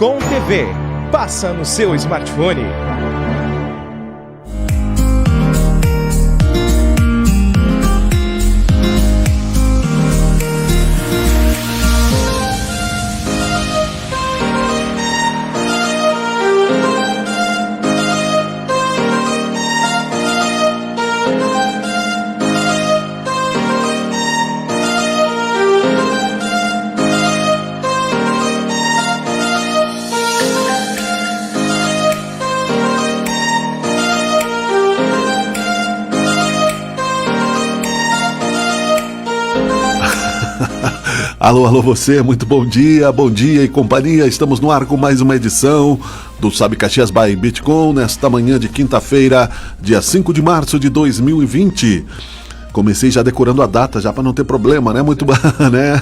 Bitcom TV. Passa no seu smartphone. Alô você, muito bom dia e companhia. Estamos no ar com mais uma edição do Sabe Caxias by Bitcom, nesta manhã de quinta-feira, dia 5 de março de 2020. Comecei já decorando a data, já para não ter problema, né? Muito bom, né?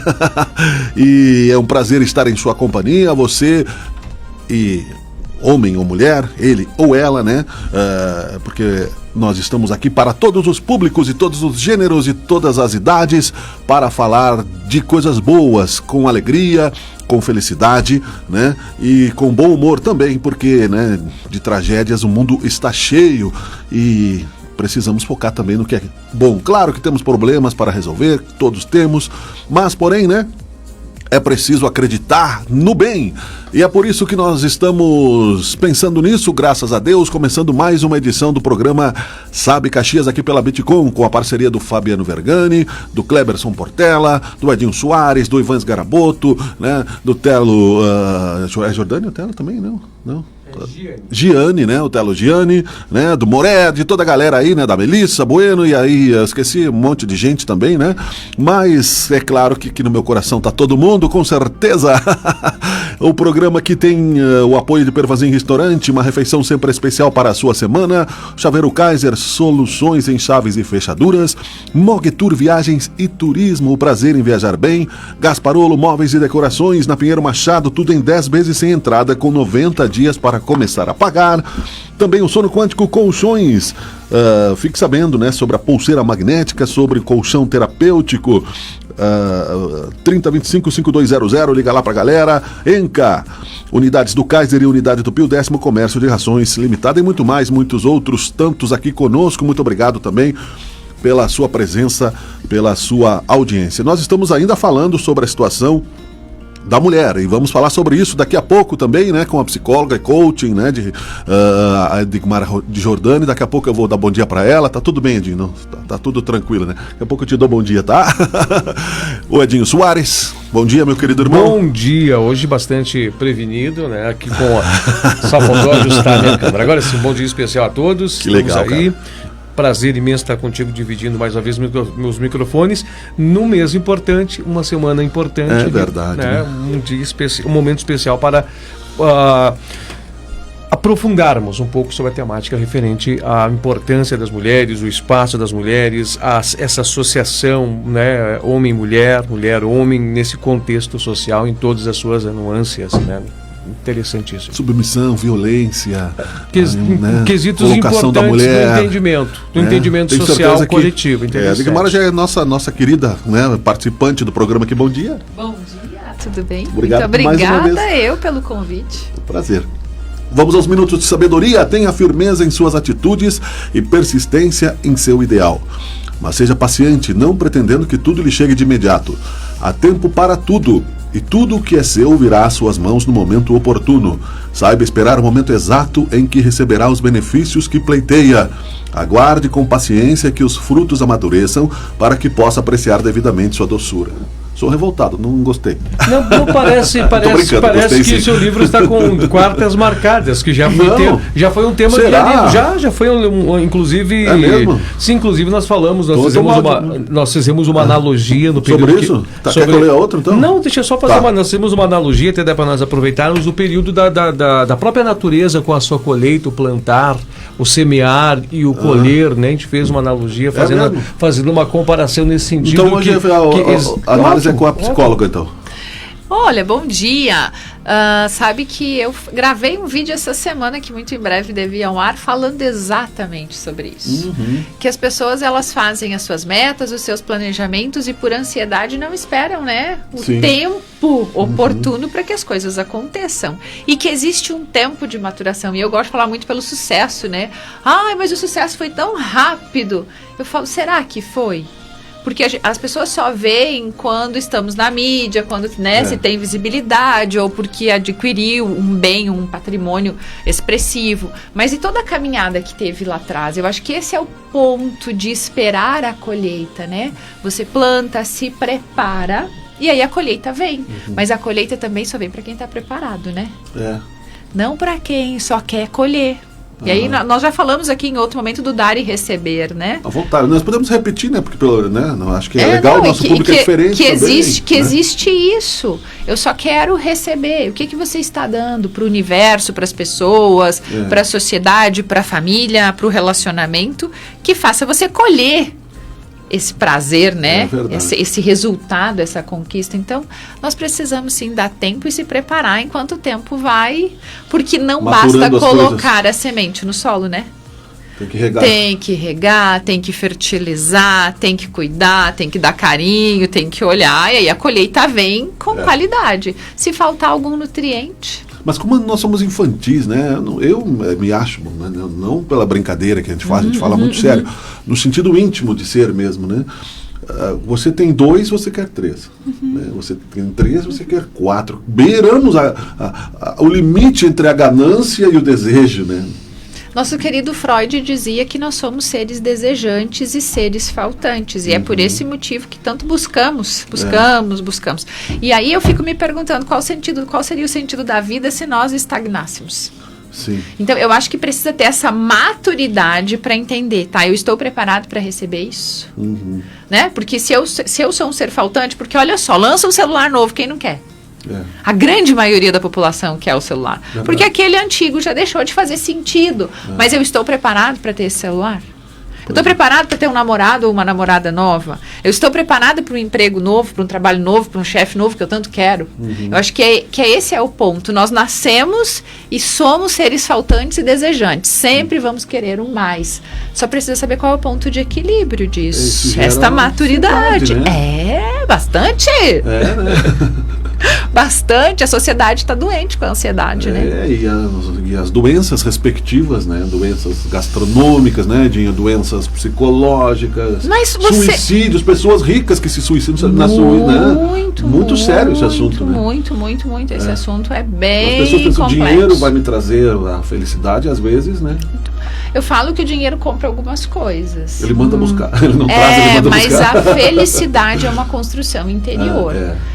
E é um prazer estar em sua companhia, você e homem ou mulher, ele ou ela, né? Porque nós estamos aqui para todos os públicos e todos os gêneros e todas as idades para falar de coisas boas, com alegria, com felicidade, né? E com bom humor também, porque, né, de tragédias o mundo está cheio e precisamos focar também no que é bom. Claro que temos problemas para resolver, todos temos, mas porém, né, é preciso acreditar no bem. E é por isso que nós estamos pensando nisso, graças a Deus, começando mais uma edição do programa Sabe Caxias aqui pela Bitcom, com a parceria do Fabiano Vergani, do Cleberson Portela, do Edinho Soares, do Ivans Garaboto, né, do Telo... é Jordânia o Telo também? Não. Gianni, né? O Telo Gianni, né? Do Moré, de toda a galera aí, né? Da Melissa Bueno, e aí eu esqueci um monte de gente também, né? Mas é claro que aqui no meu coração tá todo mundo, com certeza. O programa que tem o apoio de Pervazinho Restaurante, uma refeição sempre especial para a sua semana, Chaveiro Kaiser, soluções em chaves e fechaduras, Mogtour Viagens e Turismo, o prazer em viajar bem, Gasparolo Móveis e Decorações, na Pinheiro Machado, tudo em 10 vezes sem entrada, com 90 dias para começar a pagar. Também o Sono Quântico Colchões, fique sabendo, né, sobre a pulseira magnética, sobre colchão terapêutico, 3025-5200, liga lá pra galera. Enca, unidades do Kaiser e unidade do Pio 10º Comércio de Rações Limitada e muito mais, muitos outros tantos aqui conosco. Muito obrigado também pela sua presença, pela sua audiência. Nós estamos ainda falando sobre a situação da mulher, e vamos falar sobre isso daqui a pouco também, né, com a psicóloga e coaching, né, a Edmar de Jordani. Daqui a pouco eu vou dar bom dia pra ela. Tá tudo bem, Edinho? Não, tá tudo tranquilo, né? Daqui a pouco eu te dou bom dia, tá? O Edinho Soares, bom dia, meu querido irmão. Bom dia, hoje bastante prevenido, né, aqui com só faltou ajustar a minha câmera. Agora sim, bom dia especial a todos. Que legal, aí, cara. Prazer imenso estar contigo, dividindo mais uma vez meus microfones num mês importante, uma semana importante. É verdade, né? Um dia um momento especial para aprofundarmos um pouco sobre a temática referente à importância das mulheres, o espaço das mulheres, essa associação, né, homem-mulher, mulher-homem, nesse contexto social, em todas as suas nuances, né? Interessantíssimo. Submissão, violência, né? Quesitos colocação importantes da mulher, do entendimento social coletivo. A Edmara já é nossa querida, né, participante do programa aqui. Bom dia. Bom dia, tudo bem? Obrigado. Muito obrigada eu pelo convite. Prazer. Vamos aos minutos de sabedoria. Tenha firmeza em suas atitudes e persistência em seu ideal. Mas seja paciente, não pretendendo que tudo lhe chegue de imediato. Há tempo para tudo, e tudo o que é seu virá às suas mãos no momento oportuno. Saiba esperar o momento exato em que receberá os benefícios que pleiteia. Aguarde com paciência que os frutos amadureçam para que possa apreciar devidamente sua doçura. Sou revoltado, não gostei. Não parece gostei, que sim. Seu livro está com quartas marcadas, que já foi um tema Será? de livro. Já foi inclusive. É mesmo? Sim, inclusive nós falamos, nós fizemos uma analogia no período. Sobre isso? Quer que eu leia outro então? Não, deixa eu só fazer nós fizemos uma analogia, até dá para nós aproveitarmos o período da própria natureza com a sua colheita, o plantar, o semear e o colher, né? A gente fez uma analogia fazendo uma comparação nesse sentido. Então hoje a análise é com a psicóloga, então. Olha, bom dia. Sabe que eu gravei um vídeo essa semana que muito em breve deve ir ao ar falando exatamente sobre isso. Que as pessoas, elas fazem as suas metas, os seus planejamentos e por ansiedade não esperam, né, o tempo oportuno para que as coisas aconteçam. E que existe um tempo de maturação. E eu gosto de falar muito pelo sucesso, né? Ai, mas o sucesso foi tão rápido. Eu falo, será que foi? Porque as pessoas só veem quando estamos na mídia, quando, né, se tem visibilidade, ou porque adquiriu um bem, um patrimônio expressivo. Mas e toda a caminhada que teve lá atrás? Eu acho que esse é o ponto de esperar a colheita, né? Você planta, se prepara, e aí a colheita vem. Mas a colheita também só vem para quem está preparado, né? Não para quem só quer colher. E aí nós já falamos aqui em outro momento do dar e receber, né? À vontade. Nós podemos repetir, né? Porque acho que é legal, o nosso público é diferente que também. Existe isso. Eu só quero receber. O que você está dando para o universo, para as pessoas, para a sociedade, para a família, para o relacionamento, que faça você colher esse prazer, né? Esse resultado, essa conquista. Então, nós precisamos sim dar tempo e se preparar enquanto o tempo vai, porque não basta colocar a semente no solo, né? Tem que regar. Tem que regar, tem que fertilizar, tem que cuidar, tem que dar carinho, tem que olhar, e aí a colheita vem com qualidade. Se faltar algum nutriente... Mas como nós somos infantis, né? Eu me acho, né? Não pela brincadeira que a gente faz, a gente fala muito sério, no sentido íntimo de ser mesmo, né? Você tem 2, você quer 3. Né? Você tem 3, você quer 4. Beiramos o limite entre a ganância e o desejo, né? Nosso querido Freud dizia que nós somos seres desejantes e seres faltantes. E é por esse motivo que tanto buscamos. E aí eu fico me perguntando qual seria o sentido da vida se nós estagnássemos. Sim. Então, eu acho que precisa ter essa maturidade para entender, tá? Eu estou preparado para receber isso? Né? Porque se eu sou um ser faltante, porque olha só, lança um celular novo, quem não quer? A grande maioria da população quer o celular. Porque aquele antigo já deixou de fazer sentido. Mas eu estou preparado para ter esse celular? Eu estou preparado para ter um namorado ou uma namorada nova? Eu estou preparado para um emprego novo, para um trabalho novo, para um chefe novo que eu tanto quero? Eu acho que esse é o ponto. Nós nascemos e somos seres faltantes e desejantes. Sempre vamos querer um mais. Só precisa saber qual é o ponto de equilíbrio disso. Esta maturidade. Né? Bastante. Né? Bastante. A sociedade está doente com a ansiedade, né? E as doenças respectivas, né? Doenças gastronômicas, né? Doenças psicológicas, suicídios, pessoas ricas que se suicidam na muito sério esse assunto, né? Muito. Esse assunto é bem as pessoas pensam, complexo. O dinheiro vai me trazer a felicidade, às vezes, né? Eu falo que o dinheiro compra algumas coisas. Ele manda buscar. Ele não traz, ele manda buscar. Mas a felicidade é uma construção interior.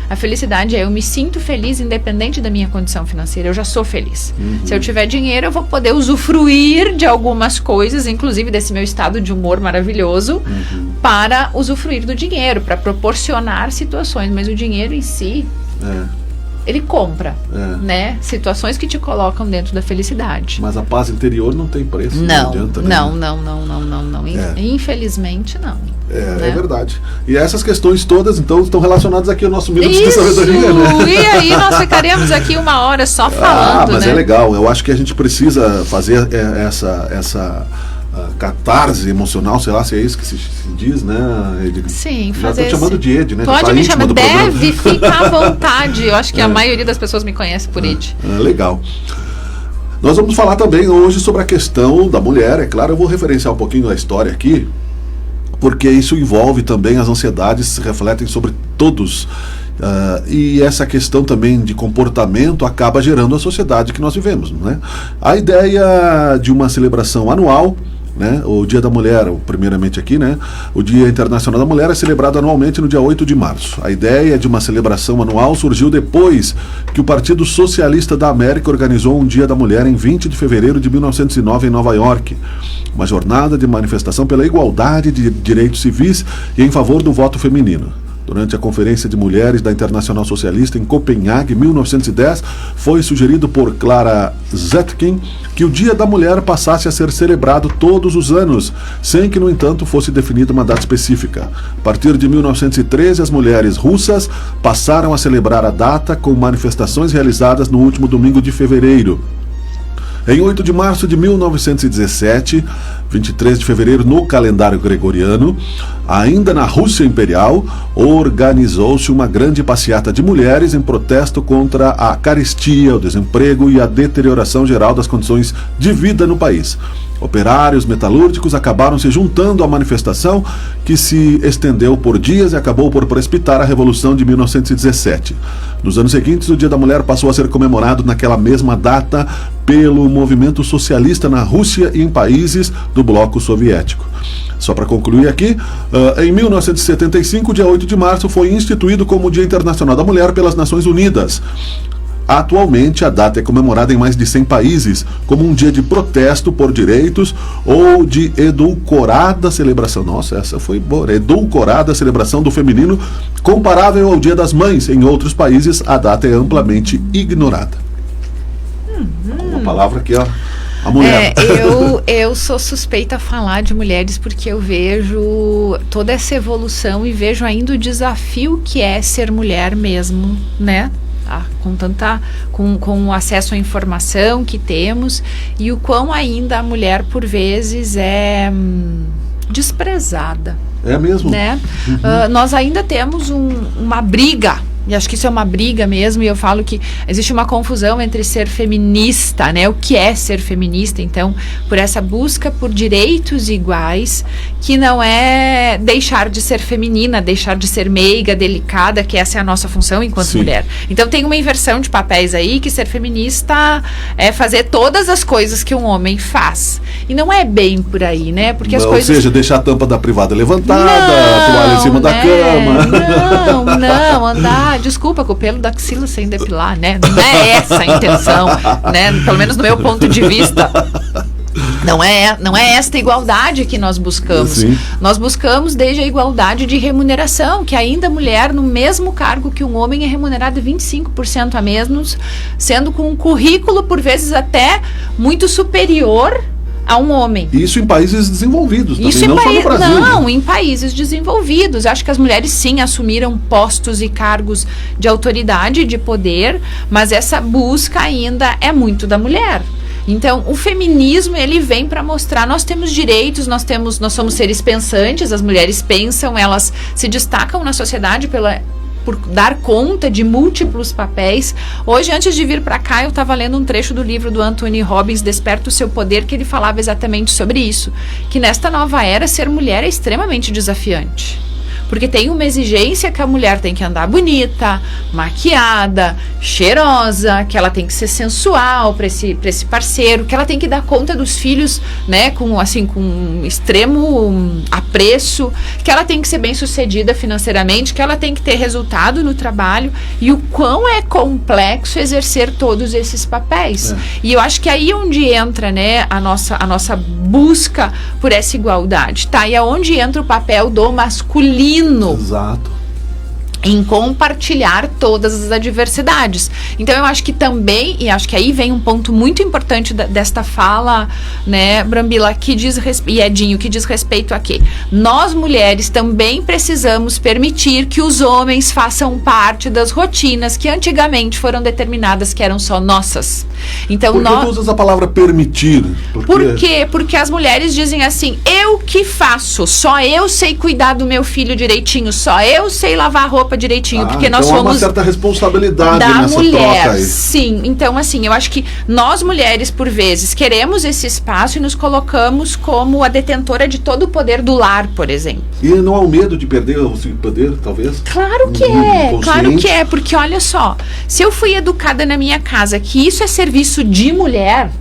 A felicidade eu me sinto feliz independente da minha condição financeira. Eu já sou feliz. Se eu tiver dinheiro, eu vou poder usufruir de algumas coisas, inclusive desse meu estado de humor maravilhoso, para usufruir do dinheiro, para proporcionar situações. Mas o dinheiro em si... ele compra, né? Situações que te colocam dentro da felicidade. Mas a paz interior não tem preço. Não adianta, né? Não. Infelizmente, não. É verdade. E essas questões todas, então, estão relacionadas aqui ao nosso minuto de sabedoria, né? E aí nós ficaríamos aqui 1 hora só falando, mas é legal. Eu acho que a gente precisa fazer essa catarse emocional, sei lá se é isso que se diz, né, Ed? Sim, já estou chamando de Ed, né? Pode me chamar, deve ficar à vontade. Eu acho que a maioria das pessoas me conhece por Ed. Legal. Nós vamos falar também hoje sobre a questão da mulher. É claro, eu vou referenciar um pouquinho a história aqui, porque isso envolve também as ansiedades, se refletem sobre todos. E essa questão também de comportamento acaba gerando a sociedade que nós vivemos, né? A ideia de uma celebração anual, né? O Dia da Mulher, primeiramente aqui, né? O Dia Internacional da Mulher é celebrado anualmente no dia 8 de março. A ideia de uma celebração anual surgiu depois que o Partido Socialista da América organizou um Dia da Mulher em 20 de fevereiro de 1909 em Nova York. Uma jornada de manifestação pela igualdade de direitos civis e em favor do voto feminino. Durante a Conferência de Mulheres da Internacional Socialista em Copenhague, 1910, foi sugerido por Clara Zetkin que o Dia da Mulher passasse a ser celebrado todos os anos, sem que, no entanto, fosse definida uma data específica. A partir de 1913, as mulheres russas passaram a celebrar a data com manifestações realizadas no último domingo de fevereiro. Em 8 de março de 1917, 23 de fevereiro no calendário gregoriano, ainda na Rússia Imperial, organizou-se uma grande passeata de mulheres em protesto contra a carestia, o desemprego e a deterioração geral das condições de vida no país. Operários metalúrgicos acabaram se juntando à manifestação, que se estendeu por dias e acabou por precipitar a Revolução de 1917. Nos anos seguintes, o Dia da Mulher passou a ser comemorado naquela mesma data pelo movimento socialista na Rússia e em países do bloco soviético. Só para concluir aqui, em 1975, dia 8 de março, foi instituído como Dia Internacional da Mulher pelas Nações Unidas. Atualmente, a data é comemorada em mais de 100 países, como um dia de protesto por direitos ou de edulcorada celebração. Nossa, essa foi boa. Edulcorada celebração do feminino, comparável ao Dia das Mães. Em outros países, a data é amplamente ignorada. Uma palavra aqui, ó. A mulher. Eu sou suspeita a falar de mulheres porque eu vejo toda essa evolução e vejo ainda o desafio que é ser mulher mesmo, né? Com o acesso à informação que temos e o quão ainda a mulher por vezes é desprezada. É mesmo? Né? Nós ainda temos uma briga. E acho que isso é uma briga mesmo, e eu falo que existe uma confusão entre ser feminista, né? O que é ser feminista, então, por essa busca por direitos iguais, que não é deixar de ser feminina, deixar de ser meiga, delicada, que essa é a nossa função enquanto mulher. Então tem uma inversão de papéis aí, que ser feminista é fazer todas as coisas que um homem faz. E não é bem por aí, né? Porque as coisas... Ou seja, deixar a tampa da privada levantada, a toalha em cima da cama. Não, andar, desculpa, com o pelo da axila sem depilar, né? Não é essa a intenção, né? Pelo menos no meu ponto de vista. Não é esta igualdade que nós buscamos. Sim. Nós buscamos desde a igualdade de remuneração, que ainda a mulher, no mesmo cargo que um homem, é remunerada 25% a menos, sendo com um currículo, por vezes, até muito superior a um homem. Isso em países desenvolvidos também, isso não só no Brasil. Não, em países desenvolvidos. Acho que as mulheres sim assumiram postos e cargos de autoridade, de poder, mas essa busca ainda é muito da mulher. Então, o feminismo, ele vem para mostrar, nós temos direitos, nós somos seres pensantes, as mulheres pensam, elas se destacam na sociedade por dar conta de múltiplos papéis. Hoje, antes de vir para cá, eu estava lendo um trecho do livro do Anthony Robbins, Desperta o Seu Poder, que ele falava exatamente sobre isso, que nesta nova era, ser mulher é extremamente desafiante. Porque tem uma exigência que a mulher tem que andar bonita, maquiada, cheirosa, que ela tem que ser sensual para esse parceiro, que ela tem que dar conta dos filhos, né, com extremo apreço, que ela tem que ser bem sucedida financeiramente, que ela tem que ter resultado no trabalho, e o quão é complexo exercer todos esses papéis. E eu acho que aí onde entra, né, a nossa busca por essa igualdade, tá? E aonde entra o papel do masculino. Exato. Em compartilhar todas as adversidades. Então eu acho que também, e acho que aí vem um ponto muito importante desta fala, né, Brambila, e Edinho, que diz respeito a quê? Nós mulheres também precisamos permitir que os homens façam parte das rotinas que antigamente foram determinadas, que eram só nossas. Então, por que tu usas a palavra permitir? Por quê? Porque as mulheres dizem assim, eu que faço, só eu sei cuidar do meu filho direitinho, só eu sei lavar a roupa direitinho, porque nós então somos... há uma certa responsabilidade da nessa mulher, troca aí. sim. Então, assim, eu acho que nós mulheres, por vezes, queremos esse espaço e nos colocamos como a detentora de todo o poder do lar, por exemplo. E não há o medo de perder o poder, talvez? Claro que é, porque olha só, se eu fui educada na minha casa que isso é serviço de mulher,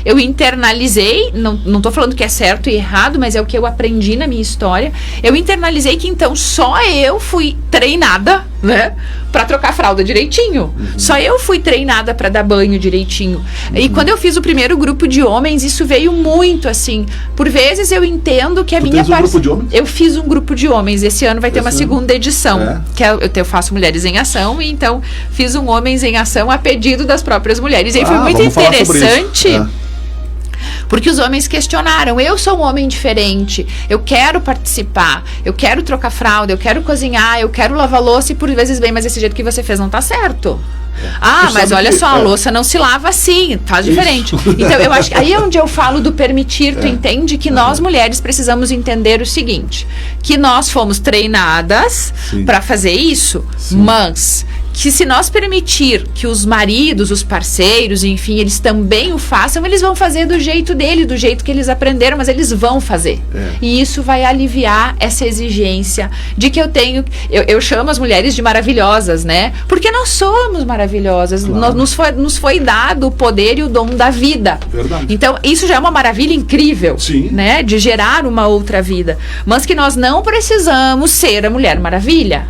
eu internalizei, não estou falando que é certo e errado, mas é o que eu aprendi na minha história. Eu internalizei que então só eu fui treinada, né, pra trocar fralda direitinho. Só eu fui treinada pra dar banho direitinho. E quando eu fiz o primeiro grupo de homens, isso veio muito, assim. Por vezes eu entendo que a minha parte... grupo de homens? Eu fiz um grupo de homens. Esse ano vai ter uma segunda edição. Que eu faço Mulheres em Ação, e então fiz um Homens em Ação a pedido das próprias mulheres. E aí foi muito interessante. Porque os homens questionaram, eu sou um homem diferente, eu quero participar, eu quero trocar fralda, eu quero cozinhar, eu quero lavar louça, e por vezes bem, mas esse jeito que você fez não tá certo. Mas olha só, a louça não se lava assim, faz diferente. Então eu acho que aí é onde eu falo do permitir, tu entende que nós mulheres precisamos entender o seguinte, que nós fomos treinadas para fazer isso, mas que se nós permitir que os maridos, os parceiros, enfim, eles também o façam, eles vão fazer do jeito dele, do jeito que eles aprenderam, mas eles vão fazer. E isso vai aliviar essa exigência de que eu chamo as mulheres de maravilhosas, né? Porque nós somos maravilhosas. Claro. Nos foi dado o poder e o dom da vida. Verdade. Então, isso já é uma maravilha incrível, né? De gerar uma outra vida. Mas que nós não precisamos ser a Mulher Maravilha.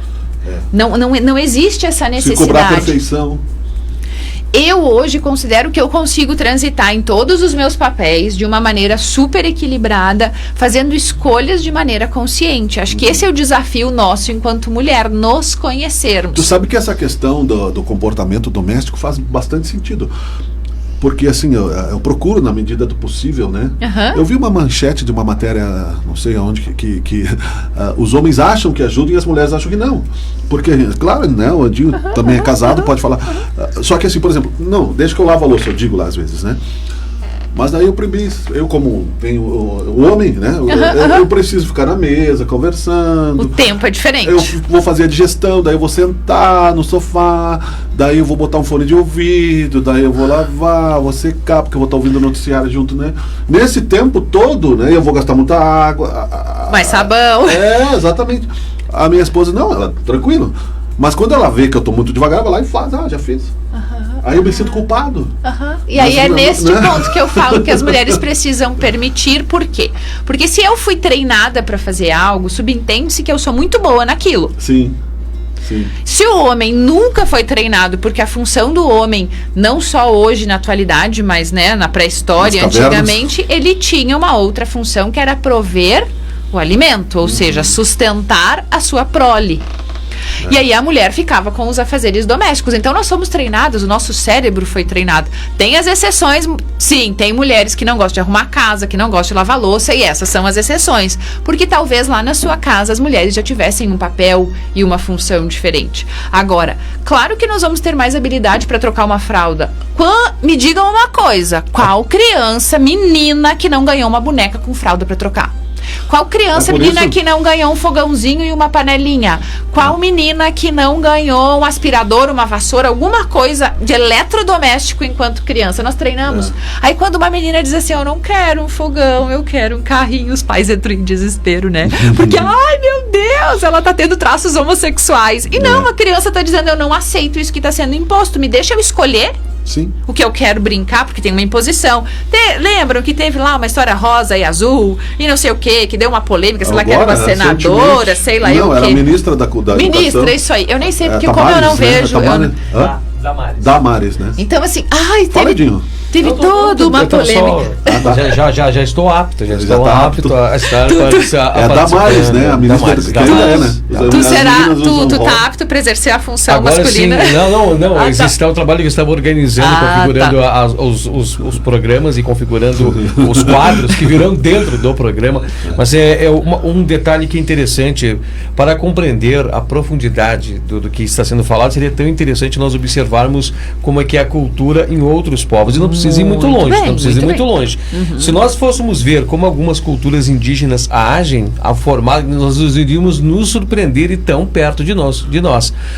Não existe essa necessidade. Se cobrar perfeição. Eu hoje considero que eu consigo transitar em todos os meus papéis de uma maneira super equilibrada, fazendo escolhas de maneira consciente. Acho que esse é o desafio nosso enquanto mulher, nos conhecermos. Tu sabe que essa questão do comportamento doméstico faz bastante sentido. Porque assim, eu procuro na medida do possível, né? Eu vi uma manchete de uma matéria, não sei aonde, que os homens acham que ajudam e as mulheres acham que não. Porque, claro, né, o Andinho também é casado, pode falar. Só que assim, por exemplo, não, deixa que eu lavo a louça, eu digo lá às vezes, né? Mas daí eu como tenho o homem, né? Eu preciso ficar na mesa, conversando. O tempo é diferente. Eu vou fazer a digestão, daí eu vou sentar no sofá, daí eu vou botar um fone de ouvido, daí eu vou lavar, vou secar, porque eu vou estar ouvindo o noticiário junto, né? Nesse tempo todo, né? Eu vou gastar muita água. Mais sabão. Exatamente. A minha esposa, não, ela, tranquilo. Mas quando ela vê que eu tô muito devagar, ela vai lá e faz, já fiz. Aí eu me sinto culpado. E aí é neste ponto que eu falo que as mulheres precisam permitir. Por quê? Porque se eu fui treinada para fazer algo, subentende-se que eu sou muito boa naquilo. Sim. Se o homem nunca foi treinado, porque a função do homem, não só hoje na atualidade, mas né, na pré-história, antigamente, ele tinha uma outra função que era prover o alimento, ou seja, sustentar a sua prole. E aí a mulher ficava com os afazeres domésticos. Então nós somos treinados, o nosso cérebro foi treinado. Tem as exceções, sim, tem mulheres que não gostam de arrumar casa, que não gostam de lavar louça, e essas são as exceções. Porque talvez lá na sua casa as mulheres já tivessem um papel e uma função diferente. Agora, claro que nós vamos ter mais habilidade para trocar uma fralda. Me digam uma coisa, qual criança, menina, que não ganhou uma boneca com fralda para trocar? Qual criança, menina, que não ganhou um fogãozinho e uma panelinha? Qual menina que não ganhou um aspirador, uma vassoura, alguma coisa de eletrodoméstico enquanto criança? Nós treinamos. Aí quando uma menina diz assim, eu não quero um fogão, eu quero um carrinho, os pais entram em desespero, né? Porque, ai meu Deus, ela tá tendo traços homossexuais. E não, a criança tá dizendo, eu não aceito isso que tá sendo imposto, me deixa eu escolher. Sim. O que eu quero brincar, porque tem uma imposição. Lembram que teve lá uma história rosa e azul e não sei o que deu uma polêmica, sei lá, que era uma senadora, sei lá, não, era ministra da educação. Ministra, isso aí. Eu nem sei, porque como eu não vejo... Damares, né? Então, assim, teve toda uma polêmica. Já estou apto, a estar a Damares, né? A ministra que ainda é, né? Tu tá apto para exercer a função agora, masculina? Sim, não. Existe um trabalho que estava organizando, configurando os programas e configurando os quadros que virão dentro do programa. Mas um detalhe que é interessante para compreender a profundidade do que está sendo falado. Seria tão interessante nós observarmos como é que é a cultura em outros povos. E não precisa ir muito longe, Se nós fôssemos ver como algumas culturas indígenas agem, a forma, nós iríamos nos surpreender e tão perto de nós.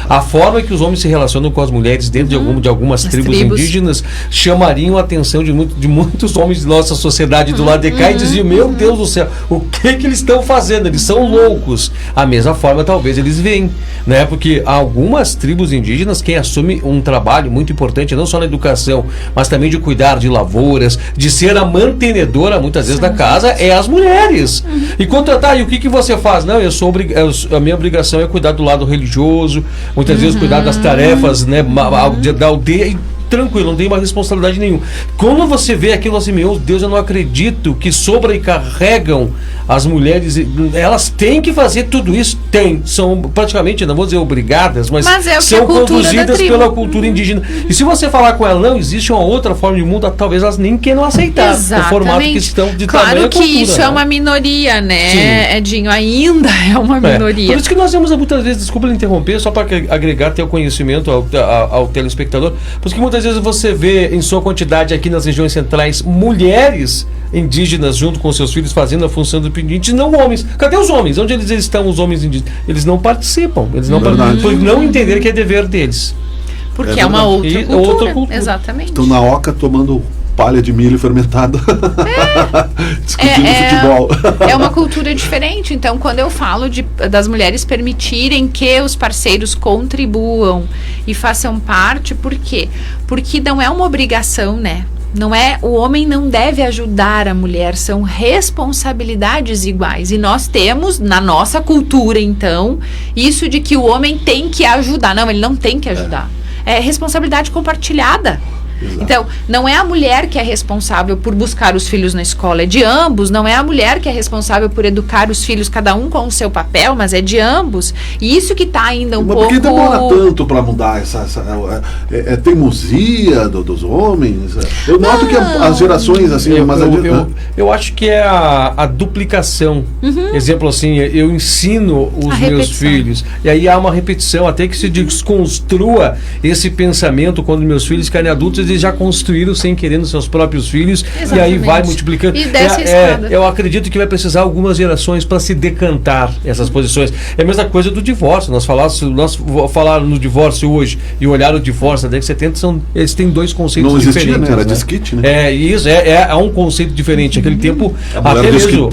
A forma que os homens se relacionam com as mulheres dentro de algumas tribos indígenas chamariam a atenção de muitos homens de nossa sociedade do lado de cá e diziam, meu Deus do céu, o que eles estão fazendo? Eles são loucos. A mesma forma talvez eles veem, né? Porque algumas tribos indígenas, quem assume um trabalho muito importante, não só na educação, mas também de cuidar cuidar de lavouras, de ser a mantenedora, muitas vezes, da casa, é as mulheres. E contratar, e o que você faz? Não, a minha obrigação é cuidar do lado religioso, muitas vezes cuidar das tarefas, né, da aldeia, e tranquilo, não tem uma responsabilidade nenhuma. Quando você vê aquilo assim, meu Deus, eu não acredito que sobrecarregam as mulheres, elas têm que fazer tudo isso, são praticamente, não vou dizer obrigadas, mas são conduzidas pela cultura indígena. E se você falar com ela, não, existe uma outra forma de mundo, talvez elas nem queiram aceitar o formato que estão de claro tamanho que cultura, isso né? É uma minoria, né, Sim. Edinho? Ainda é uma minoria. Por isso que nós temos muitas vezes, desculpa interromper, só para agregar teu conhecimento ao telespectador, porque muitas vezes você vê em sua quantidade aqui nas regiões centrais mulheres indígenas junto com seus filhos fazendo a função do pedinte, não homens. Cadê os homens? Onde eles estão, os homens indígenas? Eles não participam, por não entender que é dever deles. Porque é uma outra cultura. Exatamente. Estão na oca tomando palha de milho fermentada, discutindo futebol. É uma cultura diferente. Então, quando eu falo das mulheres permitirem que os parceiros contribuam e façam parte, por quê? Porque não é uma obrigação, né? O homem não deve ajudar a mulher, são responsabilidades iguais. E nós temos, na nossa cultura, então, isso de que o homem tem que ajudar. Não, ele não tem que ajudar. É responsabilidade compartilhada. Exato. Então, não é a mulher que é responsável por buscar os filhos na escola, é de ambos. Não é a mulher que é responsável por educar os filhos, cada um com o seu papel, mas é de ambos. E isso que está ainda pouco... Por que demora tanto para mudar essa teimosia dos homens? Eu noto que as gerações, assim... Eu acho que é a duplicação. Exemplo assim, eu ensino os meus filhos, e aí há uma repetição, até que se desconstrua esse pensamento quando meus filhos ficarem adultos, eles já construíram sem querer nos seus próprios filhos. Exatamente. E aí vai multiplicando. E desce a escada. Eu acredito que vai precisar algumas gerações para se decantar essas posições. É a mesma coisa do divórcio. Nós falar no divórcio hoje e olhar o divórcio da década de 70, eles têm dois conceitos diferentes. Não existia, né? Era desquite, né? Isso é um conceito diferente. Aquele tempo, até mesmo...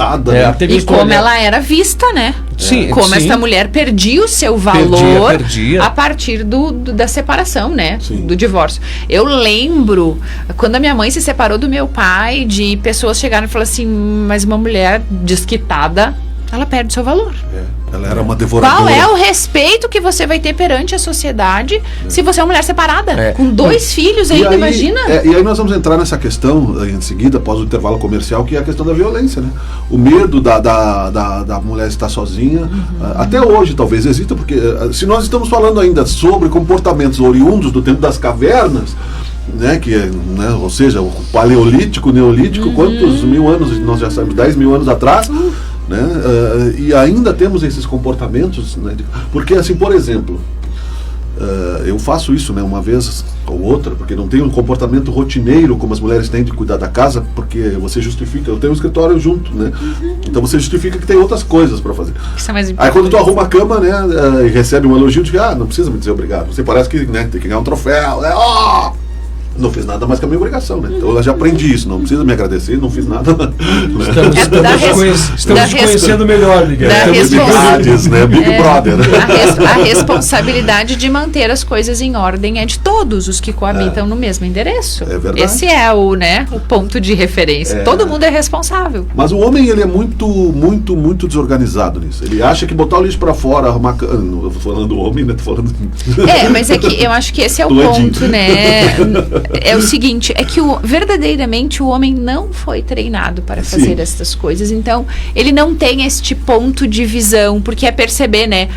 E como ela era vista, né? Sim, como essa mulher perdia o seu valor perdia. a partir da separação, né? Sim. Do divórcio. Eu lembro, quando a minha mãe se separou do meu pai, de pessoas chegaram e falaram assim, mas uma mulher desquitada, ela perde o seu valor. Ela era uma devoradora. Qual é o respeito que você vai ter perante a sociedade se você é uma mulher separada? Com 2 filhos ainda, imagina? E aí nós vamos entrar nessa questão, em seguida, após o intervalo comercial, que é a questão da violência, né? O medo da mulher estar sozinha, até hoje talvez exista, porque se nós estamos falando ainda sobre comportamentos oriundos do tempo das cavernas, né, ou seja, o paleolítico, neolítico, quantos mil anos nós já sabemos, 10 mil anos atrás, né, e ainda temos esses comportamentos, né, porque assim, por exemplo, eu faço isso, né, uma vez ou outra, porque não tem um comportamento rotineiro como as mulheres têm de cuidar da casa, porque você justifica, eu tenho um escritório junto, né, então você justifica que tem outras coisas para fazer. Isso é mais aí quando tu arruma a cama, né, e recebe um elogio, de não precisa me dizer obrigado, você parece que, né, tem que ganhar um troféu, né, não fiz nada mais que a minha obrigação, né? Então eu já aprendi isso, não precisa me agradecer, não fiz nada. Estamos conhecendo melhor, Miguel. Né? Big Brother. A responsabilidade de manter as coisas em ordem é de todos os que coabitam no mesmo endereço. É verdade. Esse é o ponto de referência. Todo mundo é responsável. Mas o homem, ele é muito desorganizado nisso. Ele acha que botar o lixo pra fora, arrumar... Não, eu tô falando do homem, né? Tô falando... mas é que eu acho que esse é o ponto, né? É o seguinte, é que verdadeiramente o homem não foi treinado para fazer essas coisas, então ele não tem este ponto de visão, porque é perceber, né,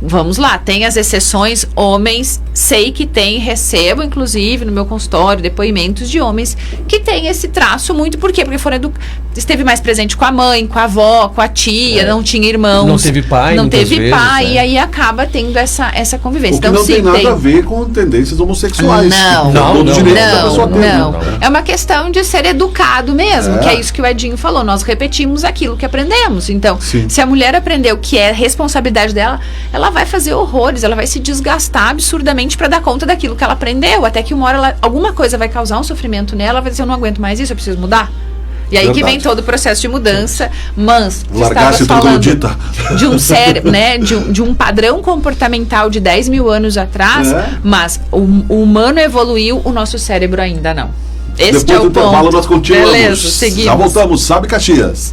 vamos lá, tem as exceções, homens, sei que recebo inclusive no meu consultório depoimentos de homens que têm esse traço muito, por quê? Porque esteve mais presente com a mãe, com a avó, com a tia, não tinha irmãos, não teve pai, e aí acaba tendo essa convivência. O que não tem nada a ver com tendências homossexuais. Não. É uma questão de ser educado mesmo, que é isso que o Edinho falou. Nós repetimos aquilo que aprendemos. Então, se a mulher aprendeu que é responsabilidade dela, ela vai fazer horrores, ela vai se desgastar absurdamente para dar conta daquilo que ela aprendeu, até que uma hora alguma coisa vai causar um sofrimento nela, ela vai dizer, eu não aguento mais isso, eu preciso mudar. E aí que vem todo o processo de mudança, mas largasse falando de um cérebro, né, de um padrão comportamental de 10 mil anos atrás, mas o humano evoluiu, o nosso cérebro ainda não. Este Depois é do o intervalo ponto. nós continuamos. Beleza, seguimos. Já voltamos, Sabe Caxias.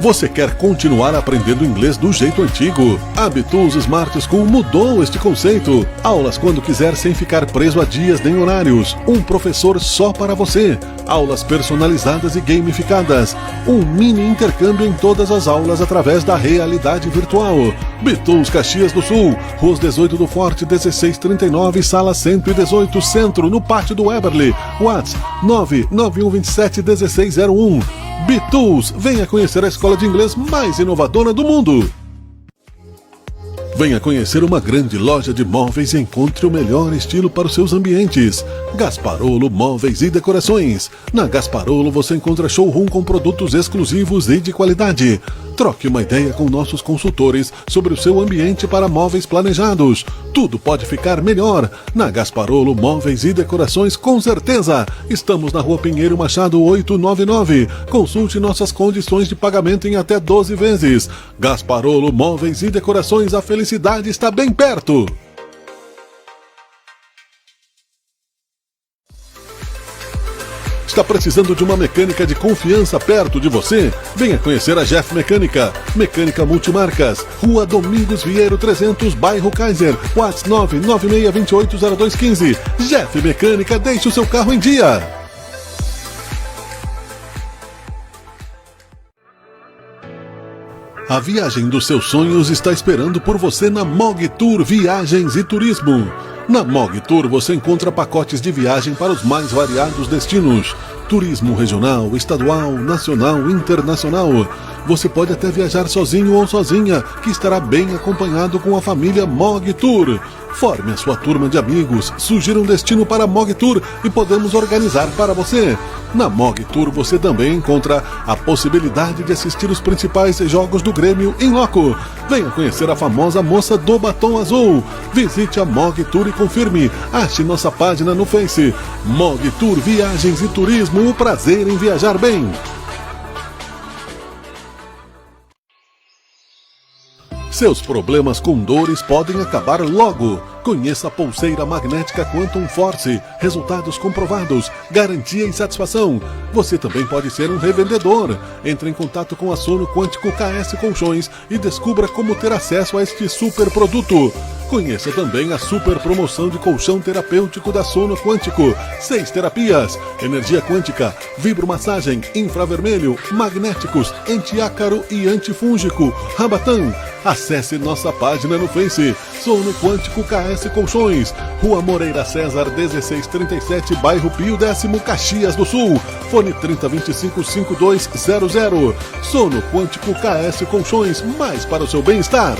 Você quer continuar aprendendo inglês do jeito antigo? A Bitools Smart School mudou este conceito. Aulas quando quiser sem ficar preso a dias nem horários. Um professor só para você. Aulas personalizadas e gamificadas. Um mini intercâmbio em todas as aulas através da realidade virtual. Bitools Caxias do Sul, Rua 18 do Forte 1639, Sala 118, Centro, no Pátio do Eberly. WhatsApp 991271601. Bitools, venha conhecer a escola de inglês mais inovadora do mundo. Venha conhecer uma grande loja de móveis e encontre o melhor estilo para os seus ambientes. Gasparolo Móveis e Decorações. Na Gasparolo você encontra showroom com produtos exclusivos e de qualidade. Troque uma ideia com nossos consultores sobre o seu ambiente para móveis planejados. Tudo pode ficar melhor. Na Gasparolo Móveis e Decorações, com certeza. Estamos na Rua Pinheiro Machado 899. Consulte nossas condições de pagamento em até 12 vezes. Gasparolo Móveis e Decorações, a felicidade está bem perto. Está precisando de uma mecânica de confiança perto de você? Venha conhecer a Jeff Mecânica. Mecânica Multimarcas. Rua Domingos Vieiro 300, bairro Kaiser. WhatsApp 996280215. Jeff Mecânica, deixe o seu carro em dia. A viagem dos seus sonhos está esperando por você na Mog Tour Viagens e Turismo. Na Mog Tour você encontra pacotes de viagem para os mais variados destinos. Turismo regional, estadual, nacional, internacional. Você pode até viajar sozinho ou sozinha, que estará bem acompanhado com a família Mog Tour. Forme a sua turma de amigos, sugira um destino para a Mog Tour e podemos organizar para você. Na Mog Tour você também encontra a possibilidade de assistir os principais jogos do Grêmio em loco. Venha conhecer a famosa moça do batom azul. Visite a Mog Tour e confirme. Ache nossa página no Face. Mog Tour Viagens e Turismo, o prazer em viajar bem. Seus problemas com dores podem acabar logo. Conheça a pulseira magnética Quantum Force. Resultados comprovados, garantia e satisfação. Você também pode ser um revendedor. Entre em contato com a Sono Quântico KS Colchões e descubra como ter acesso a este super produto. Conheça também a super promoção de colchão terapêutico da Sono Quântico. 6 terapias: energia quântica, vibromassagem, infravermelho, magnéticos, antiácaro e antifúngico. Rabatã. Acesse nossa página no Face. Sono Quântico KS Colchões. Rua Moreira César 1637, bairro Pio 10º, Caxias do Sul. Fone 3025-5200. Sono Quântico KS Colchões, mais para o seu bem-estar.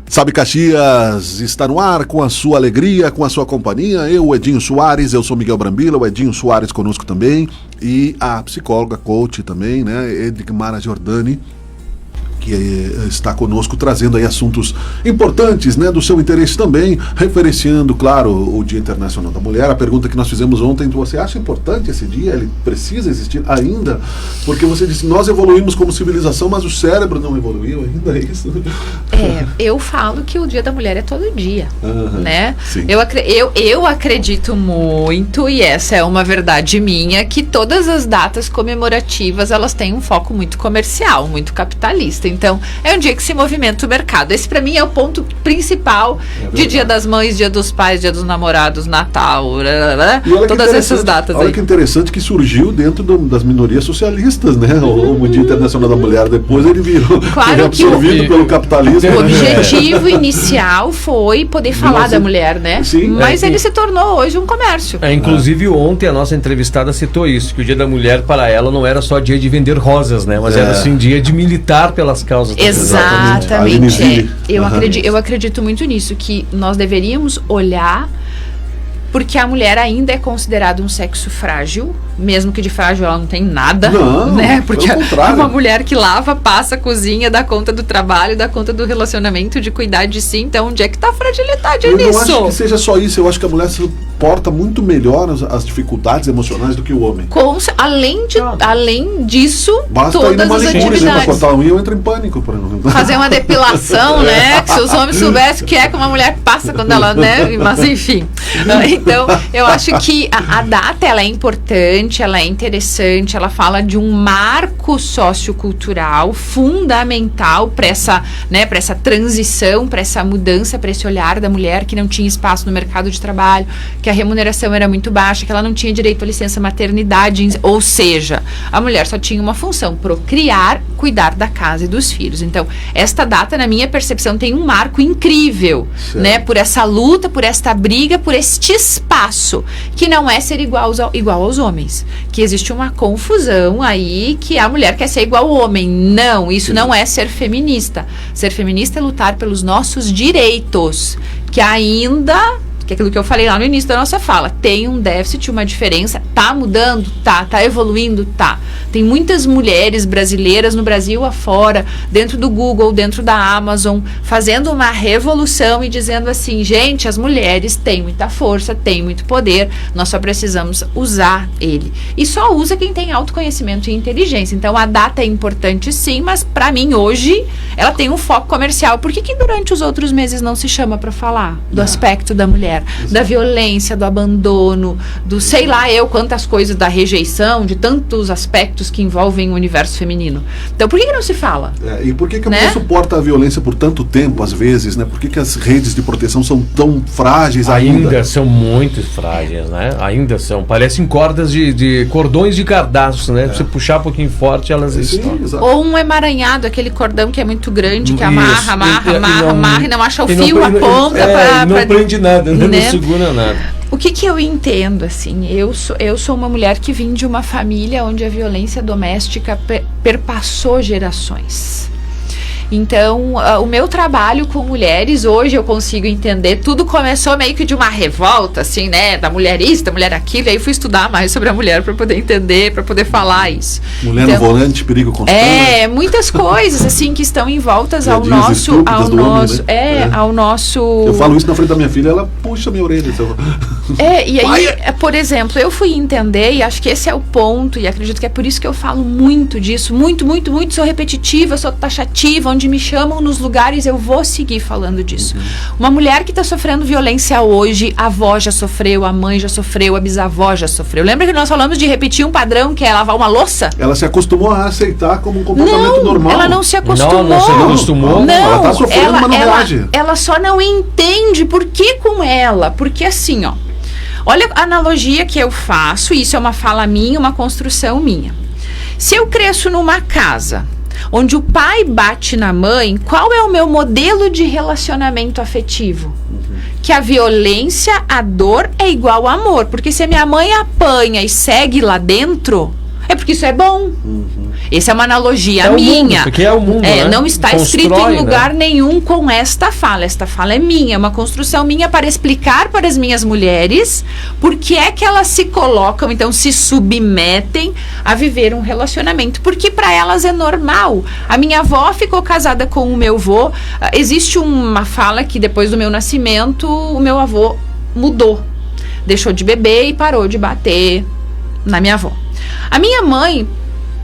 Sabe Caxias está no ar com a sua alegria, com a sua companhia. Eu, Edinho Soares, eu sou Miguel Brambila, o Edinho Soares conosco também. E a psicóloga, coach também, né, Edmara Giordani, que está conosco trazendo aí assuntos importantes, né, do seu interesse também, referenciando, claro, o Dia Internacional da Mulher. A pergunta que nós fizemos ontem: você acha importante esse dia? Ele precisa existir ainda? Porque você disse, nós evoluímos como civilização, mas o cérebro não evoluiu ainda, é isso? Eu falo que o Dia da Mulher é todo dia, né? Sim. Eu acredito muito, e essa é uma verdade minha, que todas as datas comemorativas, elas têm um foco muito comercial, muito capitalista. Então, é um dia que se movimenta o mercado. Esse, para mim, é o ponto principal de Dia das Mães, Dia dos Pais, Dia dos Namorados, Natal, todas essas datas aí. Olha que interessante que surgiu dentro das minorias socialistas, né? O Dia Internacional da Mulher. Depois ele virou absorvido pelo capitalismo. O objetivo inicial foi poder falar da mulher, né? Sim. Mas ele se tornou hoje um comércio. Inclusive, ontem a nossa entrevistada citou isso, que o Dia da Mulher, para ela, não era só dia de vender rosas, né? Mas era, assim, dia de militar pelas causas. Exatamente. Eu acredito muito nisso, que nós deveríamos olhar, porque a mulher ainda é considerada um sexo frágil, mesmo que de frágil ela não tem nada, Não, né? Porque pelo contrário. uma mulher que lava, passa, cozinha, dá conta do trabalho, dá conta do relacionamento, de cuidar de si. Então, onde é que tá a fragilidade Eu nisso? não acho que seja só isso, eu acho que a mulher suporta muito melhor as dificuldades emocionais do que o homem. Além disso, Basta ir todas numa as manicure, né, pra atividades. cortar a unha, eu entro em pânico, por exemplo. Fazer uma depilação, né? Que se os homens soubessem o que é que uma mulher passa quando ela, né? Mas enfim. Então, eu acho que a data, ela é importante, ela é interessante, ela fala de um marco sociocultural fundamental para essa, né, para essa transição, para essa mudança, para esse olhar da mulher que não tinha espaço no mercado de trabalho, que a remuneração era muito baixa, que ela não tinha direito à licença maternidade, ou seja, a mulher só tinha uma função: procriar, cuidar da casa e dos filhos. Então, esta data, na minha percepção, tem um marco incrível, né, por essa luta, por esta briga, por este espaço, que não é ser igual aos homens, que existe uma confusão aí, que a mulher quer ser igual ao homem. Não, isso não é ser feminista. Ser feminista é lutar pelos nossos direitos, que ainda, que é aquilo que eu falei lá no início da nossa fala, tem um déficit, uma diferença, tá mudando? Tá evoluindo? Tá. Tem muitas mulheres brasileiras no Brasil afora, dentro do Google, dentro da Amazon, fazendo uma revolução e dizendo assim: gente, as mulheres têm muita força, têm muito poder, nós só precisamos usar ele. E só usa quem tem autoconhecimento e inteligência. Então a data é importante sim, mas pra mim hoje ela tem um foco comercial. Por que durante os outros meses não se chama pra falar do aspecto da mulher, da violência, do abandono, do sei lá eu quantas coisas, da rejeição, de tantos aspectos que envolvem o universo feminino? Então por que não se fala? E por que a mulher suporta a violência por tanto tempo, às vezes, né? Por que as redes de proteção são tão frágeis ainda? Ainda são muito frágeis, né? Ainda são. Parecem cordas de cordões de cardaço, né? Você puxar um pouquinho forte, elas estão. Ou um emaranhado, aquele cordão que é muito grande, que amarra e não acha o fio, a ponta não prende nada, né? Né? Não segura nada. O que eu entendo, assim, eu sou uma mulher que vim de uma família onde a violência doméstica perpassou gerações. Então, o meu trabalho com mulheres, hoje eu consigo entender, tudo começou meio que de uma revolta, assim, né, da mulher isso, da mulher aquilo, e aí fui estudar mais sobre a mulher para poder entender, para poder falar isso. Mulher então, no volante, perigo constante. Muitas coisas, assim, que estão envoltas ao nosso... Eu falo isso na frente da minha filha, ela puxa minha orelha. E aí, por exemplo, eu fui entender, e acho que esse é o ponto, e acredito que é por isso que eu falo muito disso, muito, sou repetitiva, sou taxativa, onde me chamam nos lugares, eu vou seguir falando disso. Uma mulher que está sofrendo violência hoje, a avó já sofreu, a mãe já sofreu, a bisavó já sofreu. Lembra que nós falamos de repetir um padrão, que é lavar uma louça? Ela se acostumou a aceitar como um comportamento normal. Ela não se acostumou. Não se acostumou. Não, ela está sofrendo, mas não reage. Ela só não entende por que com ela. Porque assim, ó, olha a analogia que eu faço, isso é uma fala minha, uma construção minha. Se eu cresço numa casa onde o pai bate na mãe, qual é o meu modelo de relacionamento afetivo? Que a violência, a dor é igual ao amor. Porque se a minha mãe apanha e segue lá dentro, é porque isso é bom. Essa é uma analogia minha. Mundo, porque é o mundo, né? Não está escrito em lugar nenhum com esta fala. Esta fala é minha, é uma construção minha para explicar para as minhas mulheres por que é que elas se colocam, então se submetem a viver um relacionamento. Porque para elas é normal. A minha avó ficou casada com o meu avô. Existe uma fala que depois do meu nascimento, o meu avô mudou. Deixou de beber e parou de bater na minha avó. A minha mãe,